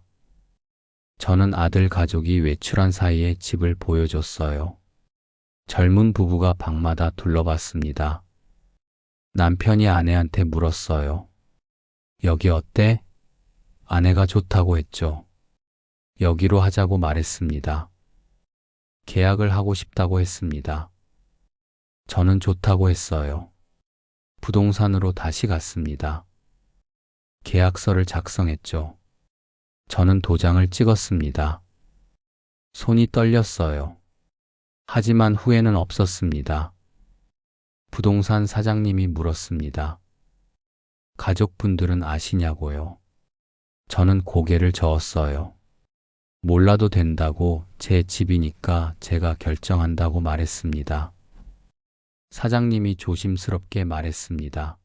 저는 아들 가족이 외출한 사이에 집을 보여줬어요. 젊은 부부가 방마다 둘러봤습니다. 남편이 아내한테 물었어요. 여기 어때? 아내가 좋다고 했죠. 여기로 하자고 말했습니다. 계약을 하고 싶다고 했습니다. 저는 좋다고 했어요. 부동산으로 다시 갔습니다. 계약서를 작성했죠. 저는 도장을 찍었습니다. 손이 떨렸어요. 하지만 후회는 없었습니다. 부동산 사장님이 물었습니다. 가족분들은 아시냐고요? 저는 고개를 저었어요. 몰라도 된다고 제 집이니까 제가 결정한다고 말했습니다. 사장님이 조심스럽게 말했습니다.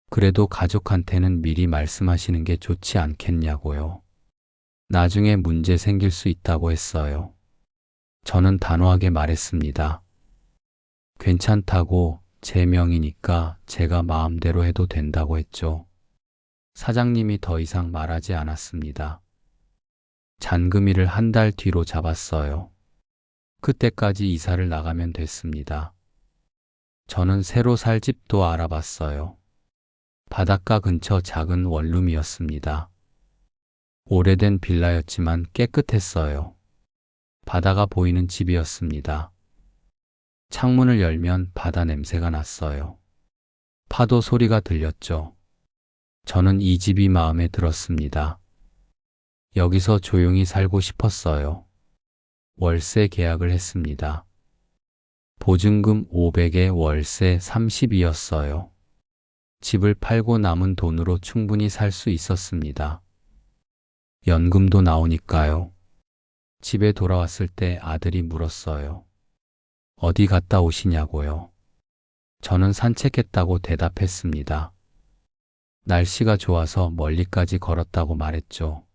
그래도 가족한테는 미리 말씀하시는 게 좋지 않겠냐고요. 나중에 문제 생길 수 있다고 했어요. 저는 단호하게 말했습니다. 괜찮다고 제 명이니까 제가 마음대로 해도 된다고 했죠. 사장님이 더 이상 말하지 않았습니다. 잔금일을 한 달 뒤로 잡았어요. 그때까지 이사를 나가면 됐습니다. 저는 새로 살 집도 알아봤어요. 바닷가 근처 작은 원룸이었습니다. 오래된 빌라였지만 깨끗했어요. 바다가 보이는 집이었습니다. 창문을 열면 바다 냄새가 났어요. 파도 소리가 들렸죠. 저는 이 집이 마음에 들었습니다. 여기서 조용히 살고 싶었어요. 월세 계약을 했습니다. 보증금 500에 월세 30이었어요. 집을 팔고 남은 돈으로 충분히 살 수 있었습니다. 연금도 나오니까요. 집에 돌아왔을 때 아들이 물었어요. 어디 갔다 오시냐고요. 저는 산책했다고 대답했습니다. 날씨가 좋아서 멀리까지 걸었다고 말했죠.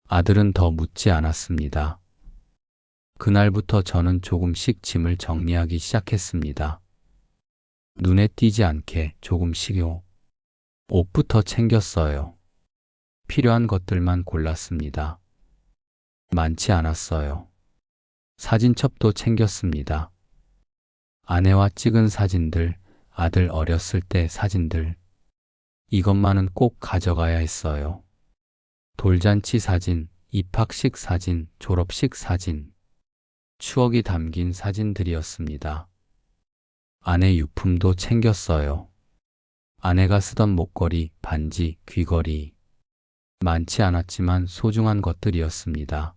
아들은 더 묻지 않았습니다. 그날부터 저는 조금씩 짐을 정리하기 시작했습니다. 눈에 띄지 않게 조금씩요. 옷부터 챙겼어요. 필요한 것들만 골랐습니다. 많지 않았어요. 사진첩도 챙겼습니다. 아내와 찍은 사진들, 아들 어렸을 때 사진들. 이것만은 꼭 가져가야 했어요. 돌잔치 사진, 입학식 사진, 졸업식 사진. 추억이 담긴 사진들이었습니다. 아내 유품도 챙겼어요. 아내가 쓰던 목걸이, 반지, 귀걸이. 많지 않았지만 소중한 것들이었습니다.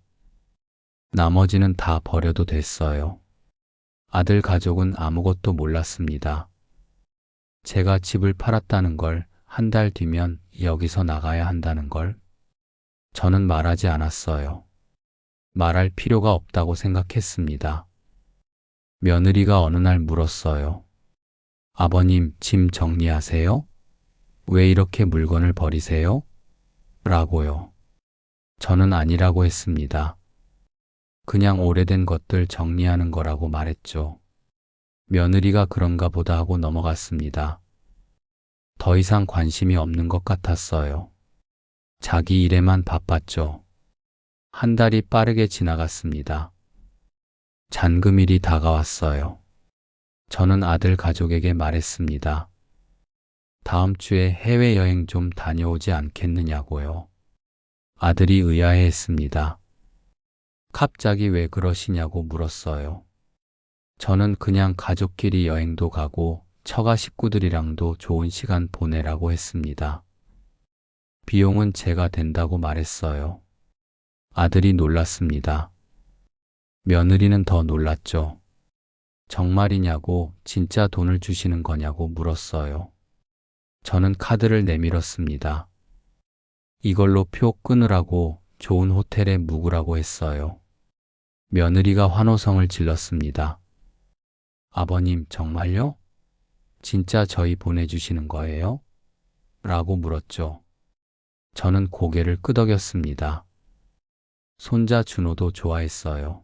나머지는 다 버려도 됐어요. 아들 가족은 아무것도 몰랐습니다. 제가 집을 팔았다는 걸, 한 달 뒤면 여기서 나가야 한다는 걸. 저는 말하지 않았어요. 말할 필요가 없다고 생각했습니다. 며느리가 어느 날 물었어요. 아버님, 짐 정리하세요? 왜 이렇게 물건을 버리세요? 라고요. 저는 아니라고 했습니다. 그냥 오래된 것들 정리하는 거라고 말했죠. 며느리가 그런가 보다 하고 넘어갔습니다. 더 이상 관심이 없는 것 같았어요. 자기 일에만 바빴죠. 한 달이 빠르게 지나갔습니다. 잔금일이 다가왔어요. 저는 아들 가족에게 말했습니다. 다음 주에 해외여행 좀 다녀오지 않겠느냐고요. 아들이 의아해했습니다. 갑자기 왜 그러시냐고 물었어요. 저는 그냥 가족끼리 여행도 가고 처가 식구들이랑도 좋은 시간 보내라고 했습니다. 비용은 제가 된다고 말했어요. 아들이 놀랐습니다. 며느리는 더 놀랐죠. 정말이냐고, 진짜 돈을 주시는 거냐고 물었어요. 저는 카드를 내밀었습니다. 이걸로 표 끊으라고, 좋은 호텔에 묵으라고 했어요. 며느리가 환호성을 질렀습니다. 아버님, 정말요? 진짜 저희 보내주시는 거예요? 라고 물었죠. 저는 고개를 끄덕였습니다. 손자 준호도 좋아했어요.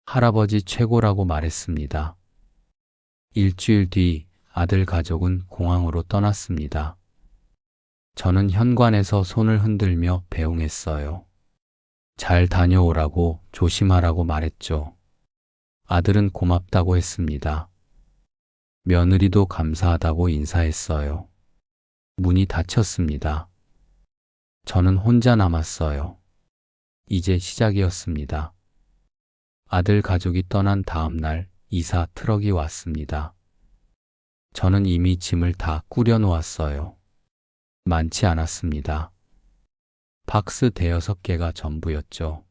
할아버지 최고라고 말했습니다. 일주일 뒤 아들 가족은 공항으로 떠났습니다. 저는 현관에서 손을 흔들며 배웅했어요. 잘 다녀오라고, 조심하라고 말했죠. 아들은 고맙다고 했습니다. 며느리도 감사하다고 인사했어요. 문이 닫혔습니다. 저는 혼자 남았어요. 이제 시작이었습니다. 아들 가족이 떠난 다음 날 이사 트럭이 왔습니다. 저는 이미 짐을 다 꾸려 놓았어요. 많지 않았습니다. 박스 대여섯 개가 전부였죠.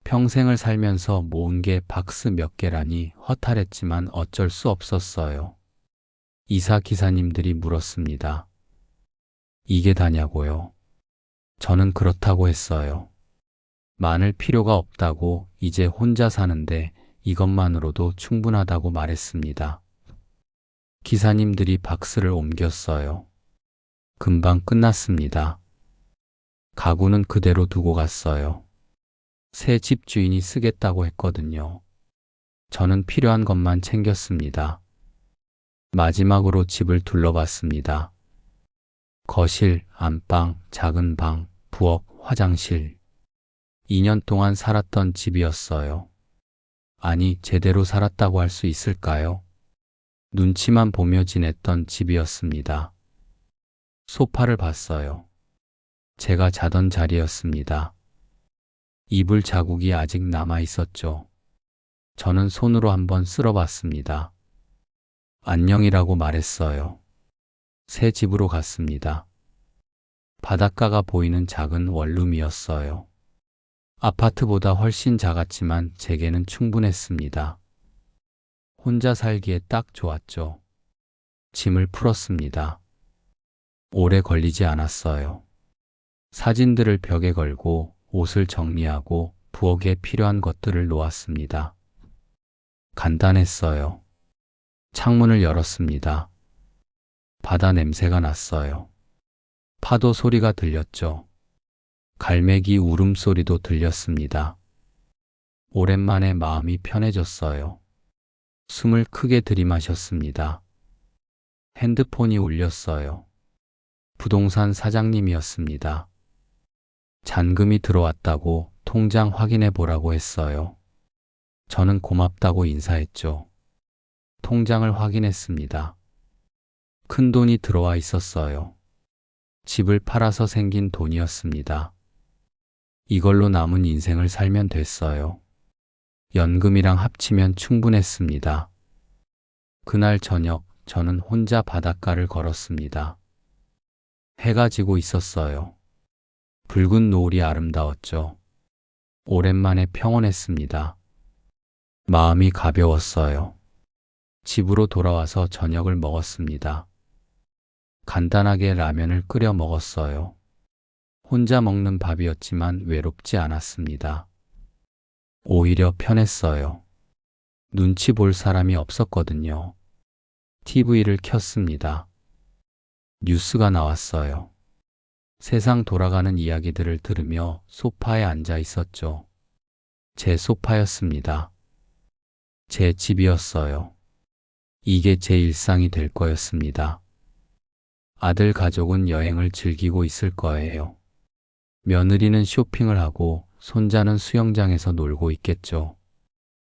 평생을 살면서 모은 게 박스 몇 개라니 허탈했지만 어쩔 수 없었어요. 이사 기사님들이 물었습니다. 이게 다냐고요? 저는 그렇다고 했어요. 많을 필요가 없다고, 이제 혼자 사는데 이것만으로도 충분하다고 말했습니다. 기사님들이 박스를 옮겼어요. 금방 끝났습니다. 가구는 그대로 두고 갔어요. 새 집 주인이 쓰겠다고 했거든요. 저는 필요한 것만 챙겼습니다. 마지막으로 집을 둘러봤습니다. 거실, 안방, 작은 방, 부엌, 화장실. 2년 동안 살았던 집이었어요. 아니, 제대로 살았다고 할 수 있을까요? 눈치만 보며 지냈던 집이었습니다. 소파를 봤어요. 제가 자던 자리였습니다. 이불 자국이 아직 남아 있었죠. 저는 손으로 한번 쓸어봤습니다. 안녕이라고 말했어요. 새 집으로 갔습니다. 바닷가가 보이는 작은 원룸이었어요. 아파트보다 훨씬 작았지만 제게는 충분했습니다. 혼자 살기에 딱 좋았죠. 짐을 풀었습니다. 오래 걸리지 않았어요. 사진들을 벽에 걸고 옷을 정리하고 부엌에 필요한 것들을 놓았습니다. 간단했어요. 창문을 열었습니다. 바다 냄새가 났어요. 파도 소리가 들렸죠. 갈매기 울음소리도 들렸습니다. 오랜만에 마음이 편해졌어요. 숨을 크게 들이마셨습니다. 핸드폰이 울렸어요. 부동산 사장님이었습니다. 잔금이 들어왔다고 통장 확인해 보라고 했어요. 저는 고맙다고 인사했죠. 통장을 확인했습니다. 큰 돈이 들어와 있었어요. 집을 팔아서 생긴 돈이었습니다. 이걸로 남은 인생을 살면 됐어요. 연금이랑 합치면 충분했습니다. 그날 저녁 저는 혼자 바닷가를 걸었습니다. 해가 지고 있었어요. 붉은 노을이 아름다웠죠. 오랜만에 평온했습니다. 마음이 가벼웠어요. 집으로 돌아와서 저녁을 먹었습니다. 간단하게 라면을 끓여 먹었어요. 혼자 먹는 밥이었지만 외롭지 않았습니다. 오히려 편했어요. 눈치 볼 사람이 없었거든요. TV를 켰습니다. 뉴스가 나왔어요. 세상 돌아가는 이야기들을 들으며 소파에 앉아 있었죠. 제 소파였습니다. 제 집이었어요. 이게 제 일상이 될 거였습니다. 아들 가족은 여행을 즐기고 있을 거예요. 며느리는 쇼핑을 하고 손자는 수영장에서 놀고 있겠죠.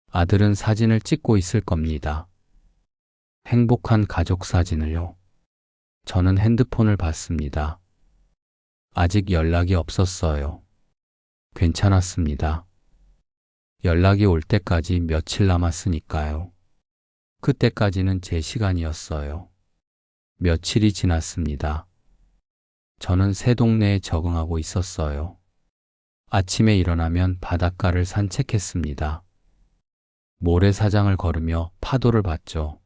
아들은 사진을 찍고 있을 겁니다. 행복한 가족 사진을요. 저는 핸드폰을 봤습니다. 아직 연락이 없었어요. 괜찮았습니다. 연락이 올 때까지 며칠 남았으니까요. 그때까지는 제 시간이었어요. 며칠이 지났습니다. 저는 새 동네에 적응하고 있었어요. 아침에 일어나면 바닷가를 산책했습니다. 모래사장을 걸으며 파도를 봤죠.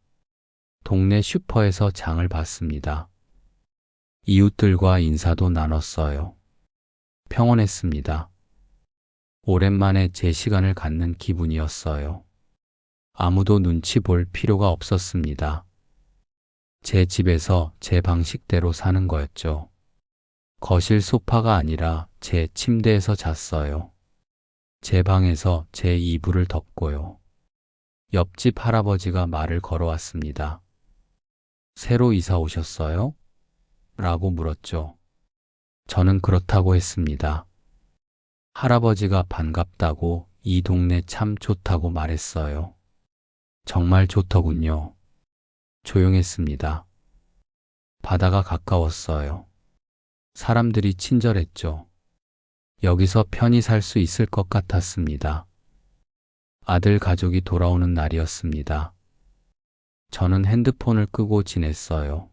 동네 슈퍼에서 장을 봤습니다. 이웃들과 인사도 나눴어요. 평온했습니다. 오랜만에 제 시간을 갖는 기분이었어요. 아무도 눈치 볼 필요가 없었습니다. 제 집에서 제 방식대로 사는 거였죠. 거실 소파가 아니라 제 침대에서 잤어요. 제 방에서 제 이불을 덮고요. 옆집 할아버지가 말을 걸어왔습니다. 새로 이사 오셨어요? 라고 물었죠. 저는 그렇다고 했습니다. 할아버지가 반갑다고 이 동네 참 좋다고 말했어요. 정말 좋더군요. 조용했습니다. 바다가 가까웠어요. 사람들이 친절했죠. 여기서 편히 살 수 있을 것 같았습니다. 아들 가족이 돌아오는 날이었습니다. 저는 핸드폰을 끄고 지냈어요.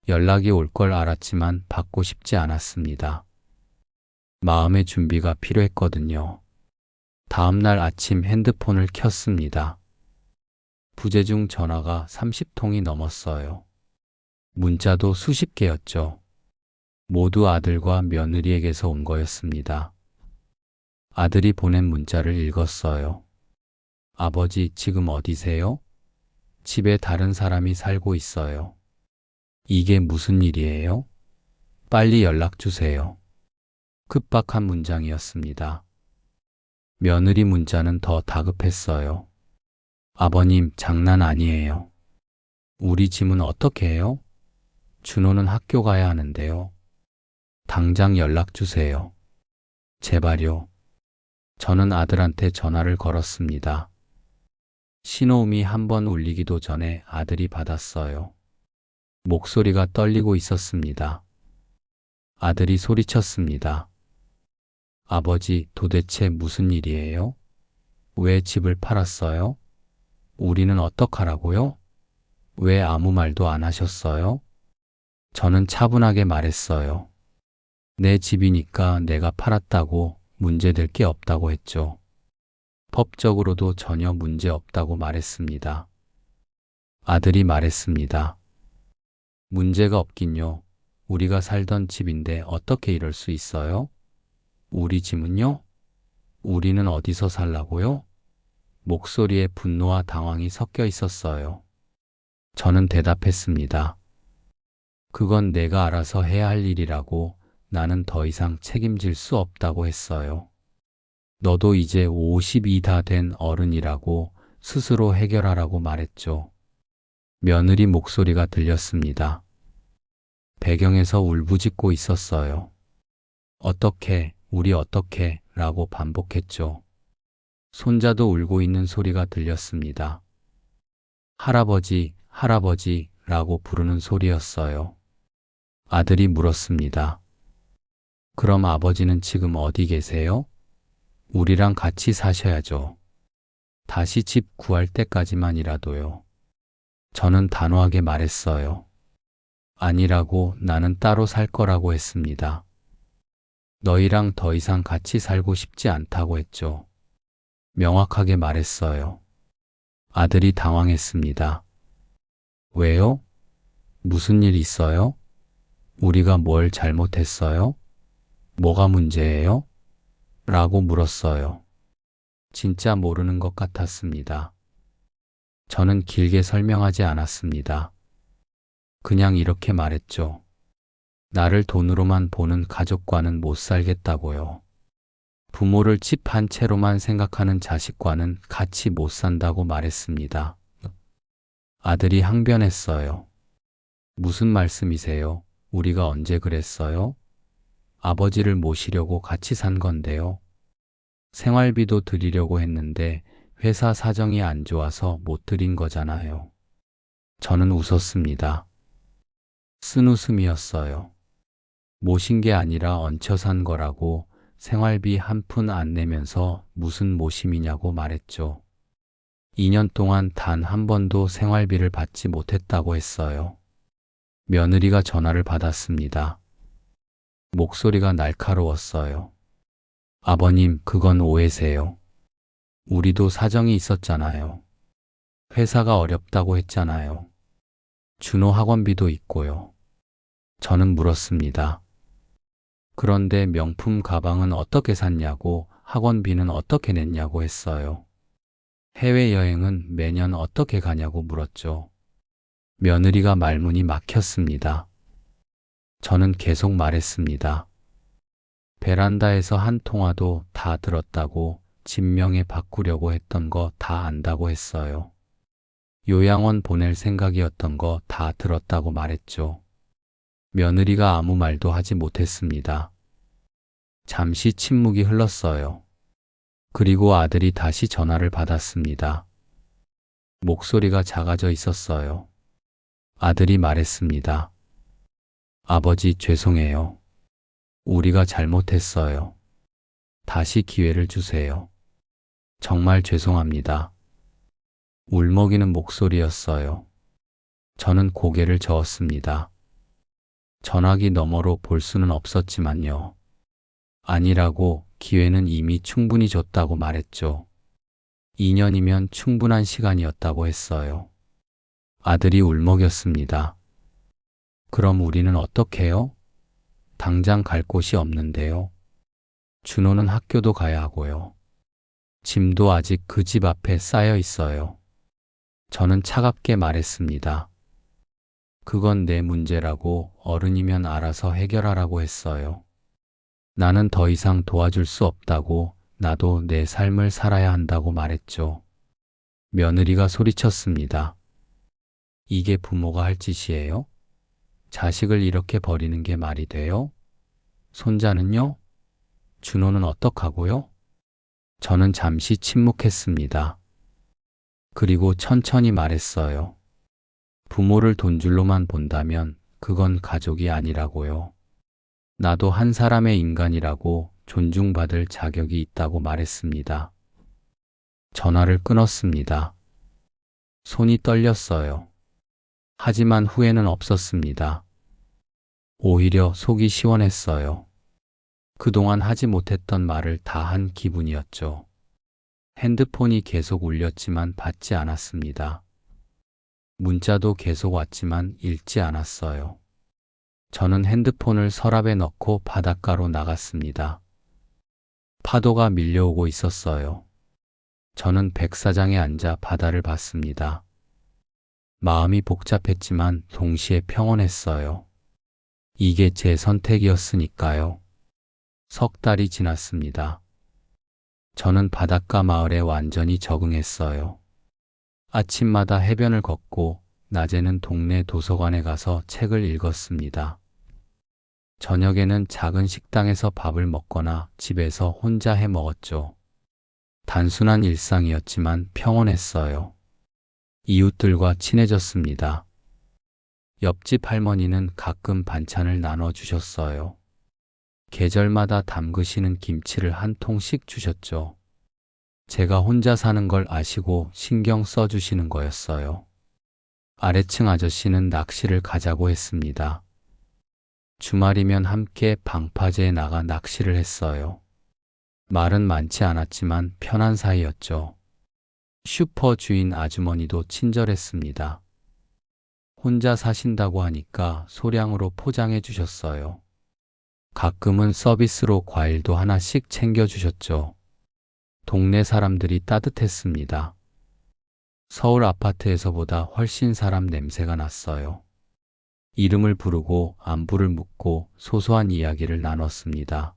연락이 올 걸 알았지만 받고 싶지 않았습니다. 마음의 준비가 필요했거든요. 다음 날 아침 핸드폰을 켰습니다. 부재중 전화가 30통이 넘었어요. 문자도 수십 개였죠. 모두 아들과 며느리에게서 온 거였습니다. 아들이 보낸 문자를 읽었어요. 아버지, 지금 어디세요? 집에 다른 사람이 살고 있어요. 이게 무슨 일이에요? 빨리 연락 주세요. 급박한 문장이었습니다. 며느리 문자는 더 다급했어요. 아버님, 장난 아니에요. 우리 짐은 어떻게 해요? 준호는 학교 가야 하는데요. 당장 연락 주세요. 제발요. 저는 아들한테 전화를 걸었습니다. 신호음이 한 번 울리기도 전에 아들이 받았어요. 목소리가 떨리고 있었습니다. 아들이 소리쳤습니다. 아버지, 도대체 무슨 일이에요? 왜 집을 팔았어요? 우리는 어떡하라고요? 왜 아무 말도 안 하셨어요? 저는 차분하게 말했어요. 내 집이니까 내가 팔았다고 문제될 게 없다고 했죠. 법적으로도 전혀 문제 없다고 말했습니다. 아들이 말했습니다. 문제가 없긴요. 우리가 살던 집인데 어떻게 이럴 수 있어요? 우리 집은요? 우리는 어디서 살라고요? 목소리에 분노와 당황이 섞여 있었어요. 저는 대답했습니다. 그건 내가 알아서 해야 할 일이라고. 나는 더 이상 책임질 수 없다고 했어요. 너도 이제 50이 다 된 어른이라고 스스로 해결하라고 말했죠. 며느리 목소리가 들렸습니다. 배경에서 울부짖고 있었어요. 어떻게, 우리 어떻게, 라고 반복했죠. 손자도 울고 있는 소리가 들렸습니다. 할아버지, 할아버지, 라고 부르는 소리였어요. 아들이 물었습니다. 그럼 아버지는 지금 어디 계세요? 우리랑 같이 사셔야죠. 다시 집 구할 때까지만이라도요. 저는 단호하게 말했어요. 아니라고, 나는 따로 살 거라고 했습니다. 너희랑 더 이상 같이 살고 싶지 않다고 했죠. 명확하게 말했어요. 아들이 당황했습니다. 왜요? 무슨 일 있어요? 우리가 뭘 잘못했어요? 뭐가 문제예요? 라고 물었어요. 진짜 모르는 것 같았습니다. 저는 길게 설명하지 않았습니다. 그냥 이렇게 말했죠. 나를 돈으로만 보는 가족과는 못 살겠다고요. 부모를 집 한 채로만 생각하는 자식과는 같이 못 산다고 말했습니다. 아들이 항변했어요. 무슨 말씀이세요? 우리가 언제 그랬어요? 아버지를 모시려고 같이 산 건데요. 생활비도 드리려고 했는데 회사 사정이 안 좋아서 못 드린 거잖아요. 저는 웃었습니다. 쓴웃음이었어요. 모신 게 아니라 얹혀 산 거라고 생활비 한 푼 안 내면서 무슨 모심이냐고 말했죠. 2년 동안 단 한 번도 생활비를 받지 못했다고 했어요. 며느리가 전화를 받았습니다. 목소리가 날카로웠어요. 아버님, 그건 오해세요. 우리도 사정이 있었잖아요. 회사가 어렵다고 했잖아요. 준호 학원비도 있고요. 저는 물었습니다. 그런데 명품 가방은 어떻게 샀냐고, 학원비는 어떻게 냈냐고 했어요. 해외여행은 매년 어떻게 가냐고 물었죠. 며느리가 말문이 막혔습니다. 저는 계속 말했습니다. 베란다에서 한 통화도 다 들었다고, 집 명에 바꾸려고 했던 거 다 안다고 했어요. 요양원 보낼 생각이었던 거 다 들었다고 말했죠. 며느리가 아무 말도 하지 못했습니다. 잠시 침묵이 흘렀어요. 그리고 아들이 다시 전화를 받았습니다. 목소리가 작아져 있었어요. 아들이 말했습니다. 아버지, 죄송해요. 우리가 잘못했어요. 다시 기회를 주세요. 정말 죄송합니다. 울먹이는 목소리였어요. 저는 고개를 저었습니다. 전화기 너머로 볼 수는 없었지만요. 아니라고, 기회는 이미 충분히 줬다고 말했죠. 2년이면 충분한 시간이었다고 했어요. 아들이 울먹였습니다. 그럼 우리는 어떡해요? 당장 갈 곳이 없는데요. 준호는 학교도 가야 하고요. 짐도 아직 그 집 앞에 쌓여 있어요. 저는 차갑게 말했습니다. 그건 내 문제라고, 어른이면 알아서 해결하라고 했어요. 나는 더 이상 도와줄 수 없다고, 나도 내 삶을 살아야 한다고 말했죠. 며느리가 소리쳤습니다. 이게 부모가 할 짓이에요? 자식을 이렇게 버리는 게 말이 돼요? 손자는요? 준호는 어떡하고요? 저는 잠시 침묵했습니다. 그리고 천천히 말했어요. 부모를 돈줄로만 본다면 그건 가족이 아니라고요. 나도 한 사람의 인간이라고 존중받을 자격이 있다고 말했습니다. 전화를 끊었습니다. 손이 떨렸어요. 하지만 후회는 없었습니다. 오히려 속이 시원했어요. 그동안 하지 못했던 말을 다 한 기분이었죠. 핸드폰이 계속 울렸지만 받지 않았습니다. 문자도 계속 왔지만 읽지 않았어요. 저는 핸드폰을 서랍에 넣고 바닷가로 나갔습니다. 파도가 밀려오고 있었어요. 저는 백사장에 앉아 바다를 봤습니다. 마음이 복잡했지만 동시에 평온했어요. 이게 제 선택이었으니까요. 석 달이 지났습니다. 저는 바닷가 마을에 완전히 적응했어요. 아침마다 해변을 걷고 낮에는 동네 도서관에 가서 책을 읽었습니다. 저녁에는 작은 식당에서 밥을 먹거나 집에서 혼자 해 먹었죠. 단순한 일상이었지만 평온했어요. 이웃들과 친해졌습니다. 옆집 할머니는 가끔 반찬을 나눠주셨어요. 계절마다 담그시는 김치를 한 통씩 주셨죠. 제가 혼자 사는 걸 아시고 신경 써주시는 거였어요. 아래층 아저씨는 낚시를 가자고 했습니다. 주말이면 함께 방파제에 나가 낚시를 했어요. 말은 많지 않았지만 편한 사이였죠. 슈퍼 주인 아주머니도 친절했습니다. 혼자 사신다고 하니까 소량으로 포장해 주셨어요. 가끔은 서비스로 과일도 하나씩 챙겨주셨죠. 동네 사람들이 따뜻했습니다. 서울 아파트에서보다 훨씬 사람 냄새가 났어요. 이름을 부르고 안부를 묻고 소소한 이야기를 나눴습니다.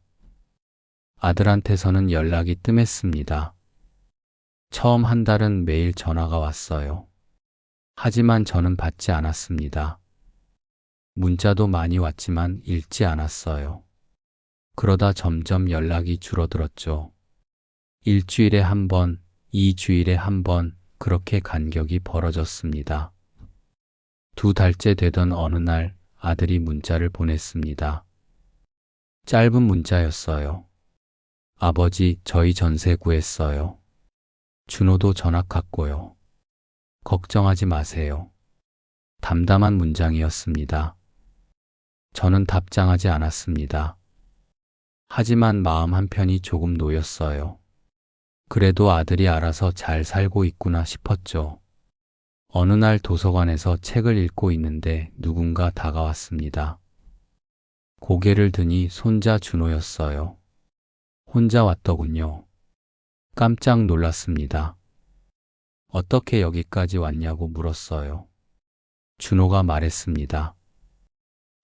아들한테서는 연락이 뜸했습니다. 처음 한 달은 매일 전화가 왔어요. 하지만 저는 받지 않았습니다. 문자도 많이 왔지만 읽지 않았어요. 그러다 점점 연락이 줄어들었죠. 일주일에 한 번, 2주일에 한 번, 그렇게 간격이 벌어졌습니다. 2달째 되던 어느 날 아들이 문자를 보냈습니다. 짧은 문자였어요. 아버지, 저희 전세 구했어요. 준호도 전학 갔고요. 걱정하지 마세요. 담담한 문장이었습니다. 저는 답장하지 않았습니다. 하지만 마음 한편이 조금 놓였어요. 그래도 아들이 알아서 잘 살고 있구나 싶었죠. 어느 날 도서관에서 책을 읽고 있는데 누군가 다가왔습니다. 고개를 드니 손자 준호였어요. 혼자 왔더군요. 깜짝 놀랐습니다. 어떻게 여기까지 왔냐고 물었어요. 준호가 말했습니다.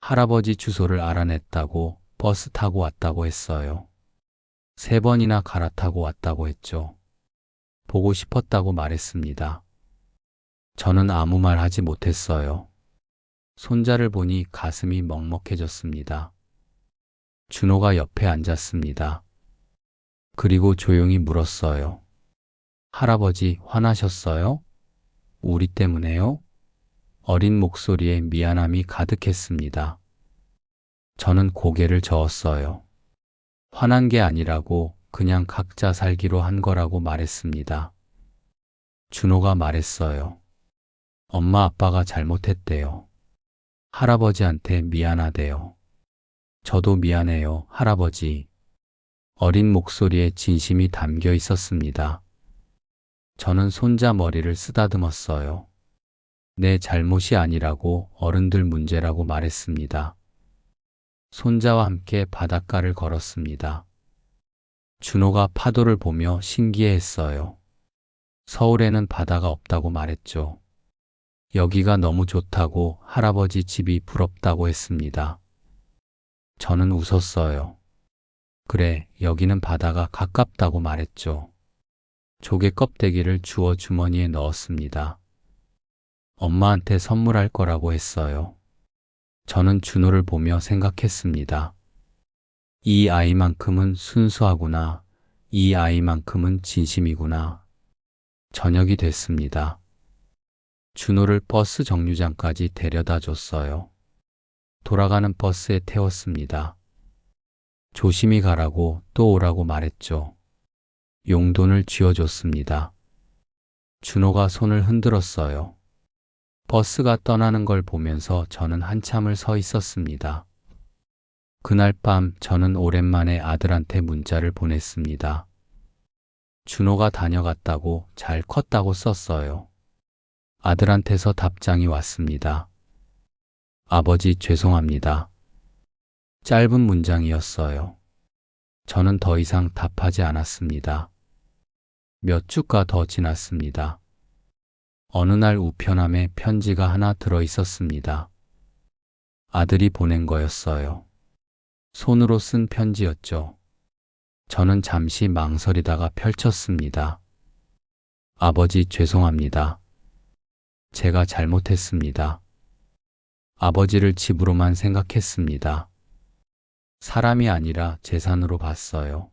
할아버지 주소를 알아냈다고 버스 타고 왔다고 했어요. 3번이나 갈아타고 왔다고 했죠. 보고 싶었다고 말했습니다. 저는 아무 말 하지 못했어요. 손자를 보니 가슴이 먹먹해졌습니다. 준호가 옆에 앉았습니다. 그리고 조용히 물었어요. 할아버지 화나셨어요? 우리 때문에요? 어린 목소리에 미안함이 가득했습니다. 저는 고개를 저었어요. 화난 게 아니라고 그냥 각자 살기로 한 거라고 말했습니다. 준호가 말했어요. 엄마 아빠가 잘못했대요. 할아버지한테 미안하대요. 저도 미안해요, 할아버지. 어린 목소리에 진심이 담겨 있었습니다. 저는 손자 머리를 쓰다듬었어요. 내 잘못이 아니라고 어른들 문제라고 말했습니다. 손자와 함께 바닷가를 걸었습니다. 준호가 파도를 보며 신기해했어요. 서울에는 바다가 없다고 말했죠. 여기가 너무 좋다고 할아버지 집이 부럽다고 했습니다. 저는 웃었어요. 그래, 여기는 바다가 가깝다고 말했죠. 조개 껍데기를 주워 주머니에 넣었습니다. 엄마한테 선물할 거라고 했어요. 저는 준호를 보며 생각했습니다. 이 아이만큼은 순수하구나. 이 아이만큼은 진심이구나. 저녁이 됐습니다. 준호를 버스 정류장까지 데려다 줬어요. 돌아가는 버스에 태웠습니다. 조심히 가라고 또 오라고 말했죠. 용돈을 쥐어줬습니다. 준호가 손을 흔들었어요. 버스가 떠나는 걸 보면서 저는 한참을 서 있었습니다. 그날 밤 저는 오랜만에 아들한테 문자를 보냈습니다. 준호가 다녀갔다고 잘 컸다고 썼어요. 아들한테서 답장이 왔습니다. 아버지 죄송합니다. 짧은 문장이었어요. 저는 더 이상 답하지 않았습니다. 몇 주가 더 지났습니다. 어느 날 우편함에 편지가 하나 들어 있었습니다. 아들이 보낸 거였어요. 손으로 쓴 편지였죠. 저는 잠시 망설이다가 펼쳤습니다. 아버지 죄송합니다. 제가 잘못했습니다. 아버지를 집으로만 생각했습니다. 사람이 아니라 재산으로 봤어요.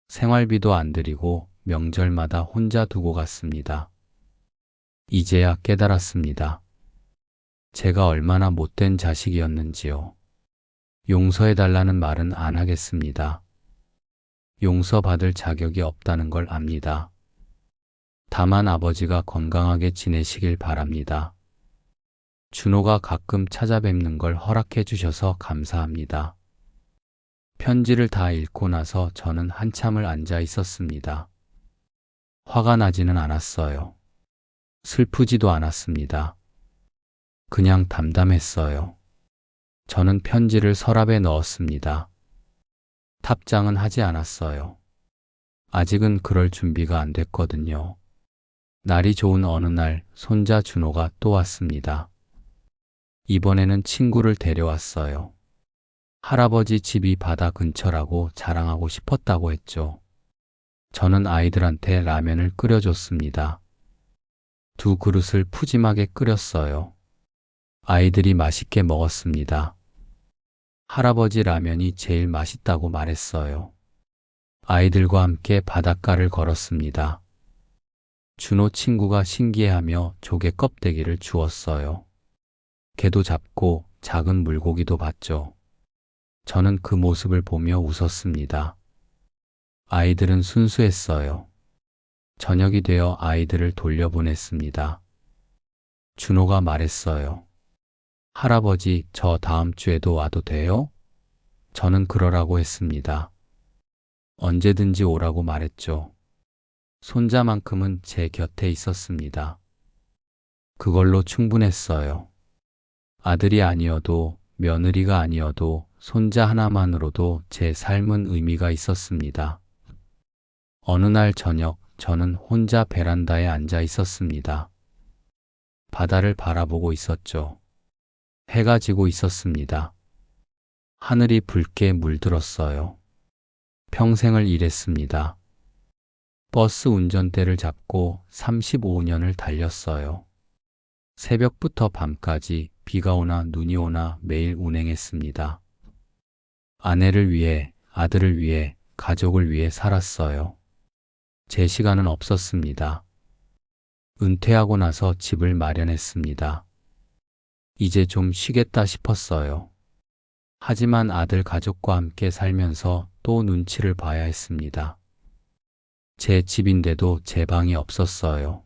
생활비도 안 드리고 명절마다 혼자 두고 갔습니다. 이제야 깨달았습니다. 제가 얼마나 못된 자식이었는지요. 용서해달라는 말은 안 하겠습니다. 용서받을 자격이 없다는 걸 압니다. 다만 아버지가 건강하게 지내시길 바랍니다. 준호가 가끔 찾아뵙는 걸 허락해 주셔서 감사합니다. 편지를 다 읽고 나서 저는 한참을 앉아 있었습니다. 화가 나지는 않았어요. 슬프지도 않았습니다. 그냥 담담했어요. 저는 편지를 서랍에 넣었습니다. 탑장은 하지 않았어요. 아직은 그럴 준비가 안 됐거든요. 날이 좋은 어느 날 손자 준호가 또 왔습니다. 이번에는 친구를 데려왔어요. 할아버지 집이 바다 근처라고 자랑하고 싶었다고 했죠. 저는 아이들한테 라면을 끓여줬습니다. 2그릇을 푸짐하게 끓였어요. 아이들이 맛있게 먹었습니다. 할아버지 라면이 제일 맛있다고 말했어요. 아이들과 함께 바닷가를 걸었습니다. 준호 친구가 신기해하며 조개 껍데기를 주었어요. 개도 잡고 작은 물고기도 봤죠. 저는 그 모습을 보며 웃었습니다. 아이들은 순수했어요. 저녁이 되어 아이들을 돌려보냈습니다. 준호가 말했어요. 할아버지, 저 다음 주에도 와도 돼요? 저는 그러라고 했습니다. 언제든지 오라고 말했죠. 손자만큼은 제 곁에 있었습니다. 그걸로 충분했어요. 아들이 아니어도 며느리가 아니어도 손자 하나만으로도 제 삶은 의미가 있었습니다. 어느 날 저녁, 저는 혼자 베란다에 앉아 있었습니다. 바다를 바라보고 있었죠. 해가 지고 있었습니다. 하늘이 붉게 물들었어요. 평생을 일했습니다. 버스 운전대를 잡고 35년을 달렸어요. 새벽부터 밤까지 비가 오나 눈이 오나 매일 운행했습니다. 아내를 위해, 아들을 위해, 가족을 위해 살았어요. 제 시간은 없었습니다. 은퇴하고 나서 집을 마련했습니다. 이제 좀 쉬겠다 싶었어요. 하지만 아들 가족과 함께 살면서 또 눈치를 봐야 했습니다. 제 집인데도 제 방이 없었어요.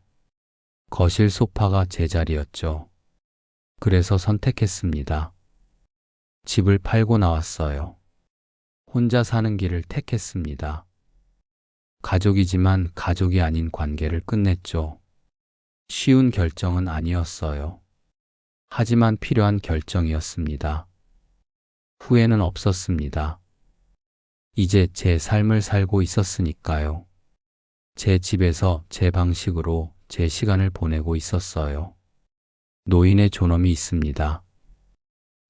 거실 소파가 제 자리였죠. 그래서 선택했습니다. 집을 팔고 나왔어요. 혼자 사는 길을 택했습니다. 가족이지만 가족이 아닌 관계를 끝냈죠. 쉬운 결정은 아니었어요. 하지만 필요한 결정이었습니다. 후회는 없었습니다. 이제 제 삶을 살고 있었으니까요. 제 집에서 제 방식으로 제 시간을 보내고 있었어요. 노인의 존엄이 있습니다.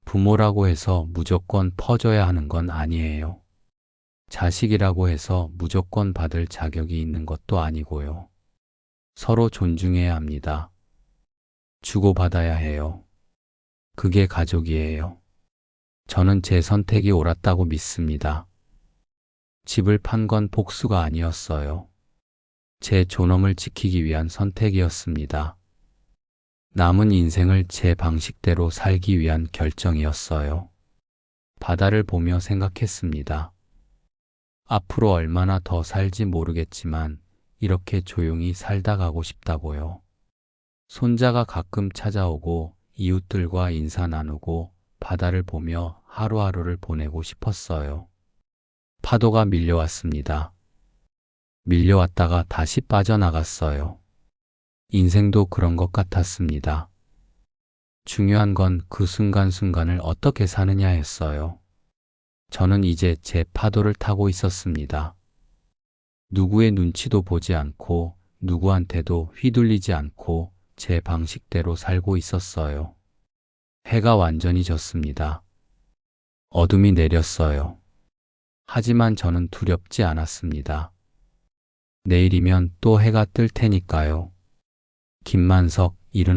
부모라고 해서 무조건 퍼줘야 하는 건 아니에요. 자식이라고 해서 무조건 받을 자격이 있는 것도 아니고요. 서로 존중해야 합니다. 주고받아야 해요. 그게 가족이에요. 저는 제 선택이 옳았다고 믿습니다. 집을 판 건 복수가 아니었어요. 제 존엄을 지키기 위한 선택이었습니다. 남은 인생을 제 방식대로 살기 위한 결정이었어요. 바다를 보며 생각했습니다. 앞으로 얼마나 더 살지 모르겠지만 이렇게 조용히 살다 가고 싶다고요. 손자가 가끔 찾아오고 이웃들과 인사 나누고 바다를 보며 하루하루를 보내고 싶었어요. 파도가 밀려왔습니다. 밀려왔다가 다시 빠져나갔어요. 인생도 그런 것 같았습니다. 중요한 건 그 순간순간을 어떻게 사느냐였어요. 저는 이제 제 파도를 타고 있었습니다. 누구의 눈치도 보지 않고 누구한테도 휘둘리지 않고 제 방식대로 살고 있었어요. 해가 완전히 졌습니다. 어둠이 내렸어요. 하지만 저는 두렵지 않았습니다. 내일이면 또 해가 뜰 테니까요. 김만석, 71.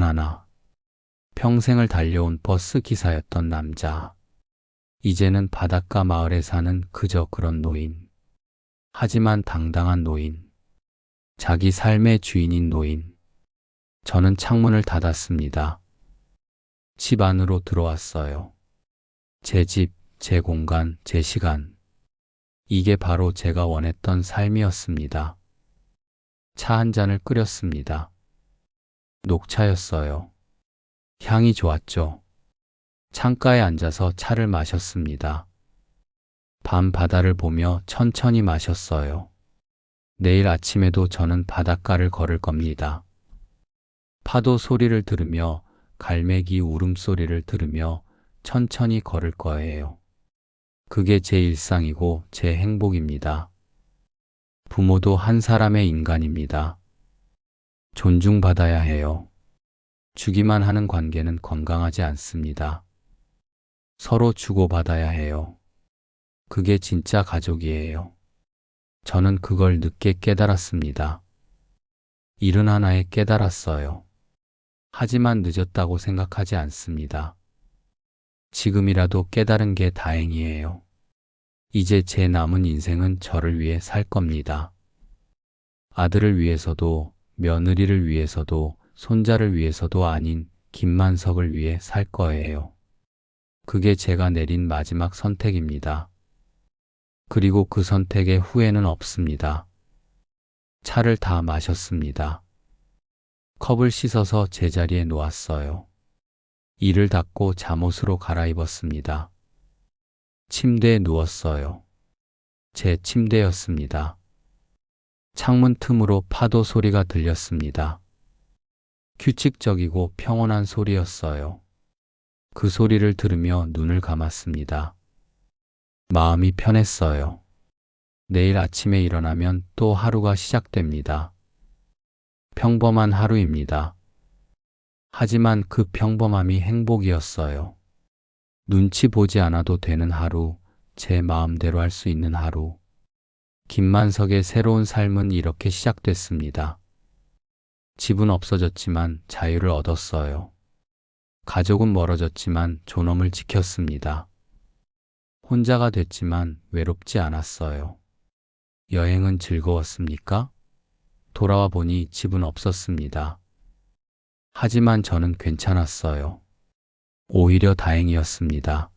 평생을 달려온 버스 기사였던 남자. 이제는 바닷가 마을에 사는 그저 그런 노인. 하지만 당당한 노인. 자기 삶의 주인인 노인. 저는 창문을 닫았습니다. 집 안으로 들어왔어요. 제 집, 제 공간, 제 시간. 이게 바로 제가 원했던 삶이었습니다. 차 한 잔을 끓였습니다. 녹차였어요. 향이 좋았죠. 창가에 앉아서 차를 마셨습니다. 밤 바다를 보며 천천히 마셨어요. 내일 아침에도 저는 바닷가를 걸을 겁니다. 파도 소리를 들으며 갈매기 울음소리를 들으며 천천히 걸을 거예요. 그게 제 일상이고 제 행복입니다. 부모도 한 사람의 인간입니다. 존중받아야 해요. 주기만 하는 관계는 건강하지 않습니다. 서로 주고받아야 해요. 그게 진짜 가족이에요. 저는 그걸 늦게 깨달았습니다. 71에 깨달았어요. 하지만 늦었다고 생각하지 않습니다. 지금이라도 깨달은 게 다행이에요. 이제 제 남은 인생은 저를 위해 살 겁니다. 아들을 위해서도, 며느리를 위해서도, 손자를 위해서도 아닌 김만석을 위해 살 거예요. 그게 제가 내린 마지막 선택입니다. 그리고 그 선택에 후회는 없습니다. 차를 다 마셨습니다. 컵을 씻어서 제자리에 놓았어요. 이를 닫고 잠옷으로 갈아입었습니다. 침대에 누웠어요. 제 침대였습니다. 창문 틈으로 파도 소리가 들렸습니다. 규칙적이고 평온한 소리였어요. 그 소리를 들으며 눈을 감았습니다. 마음이 편했어요. 내일 아침에 일어나면 또 하루가 시작됩니다. 평범한 하루입니다. 하지만 그 평범함이 행복이었어요. 눈치 보지 않아도 되는 하루, 제 마음대로 할 수 있는 하루. 김만석의 새로운 삶은 이렇게 시작됐습니다. 집은 없어졌지만 자유를 얻었어요. 가족은 멀어졌지만 존엄을 지켰습니다. 혼자가 됐지만 외롭지 않았어요. 여행은 즐거웠습니까? 돌아와 보니 집은 없었습니다. 하지만 저는 괜찮았어요. 오히려 다행이었습니다.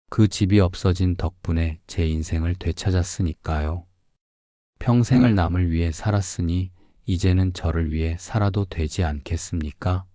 그 집이 없어진 덕분에 제 인생을 되찾았으니까요. 평생을 남을 위해 살았으니 이제는 저를 위해 살아도 되지 않겠습니까?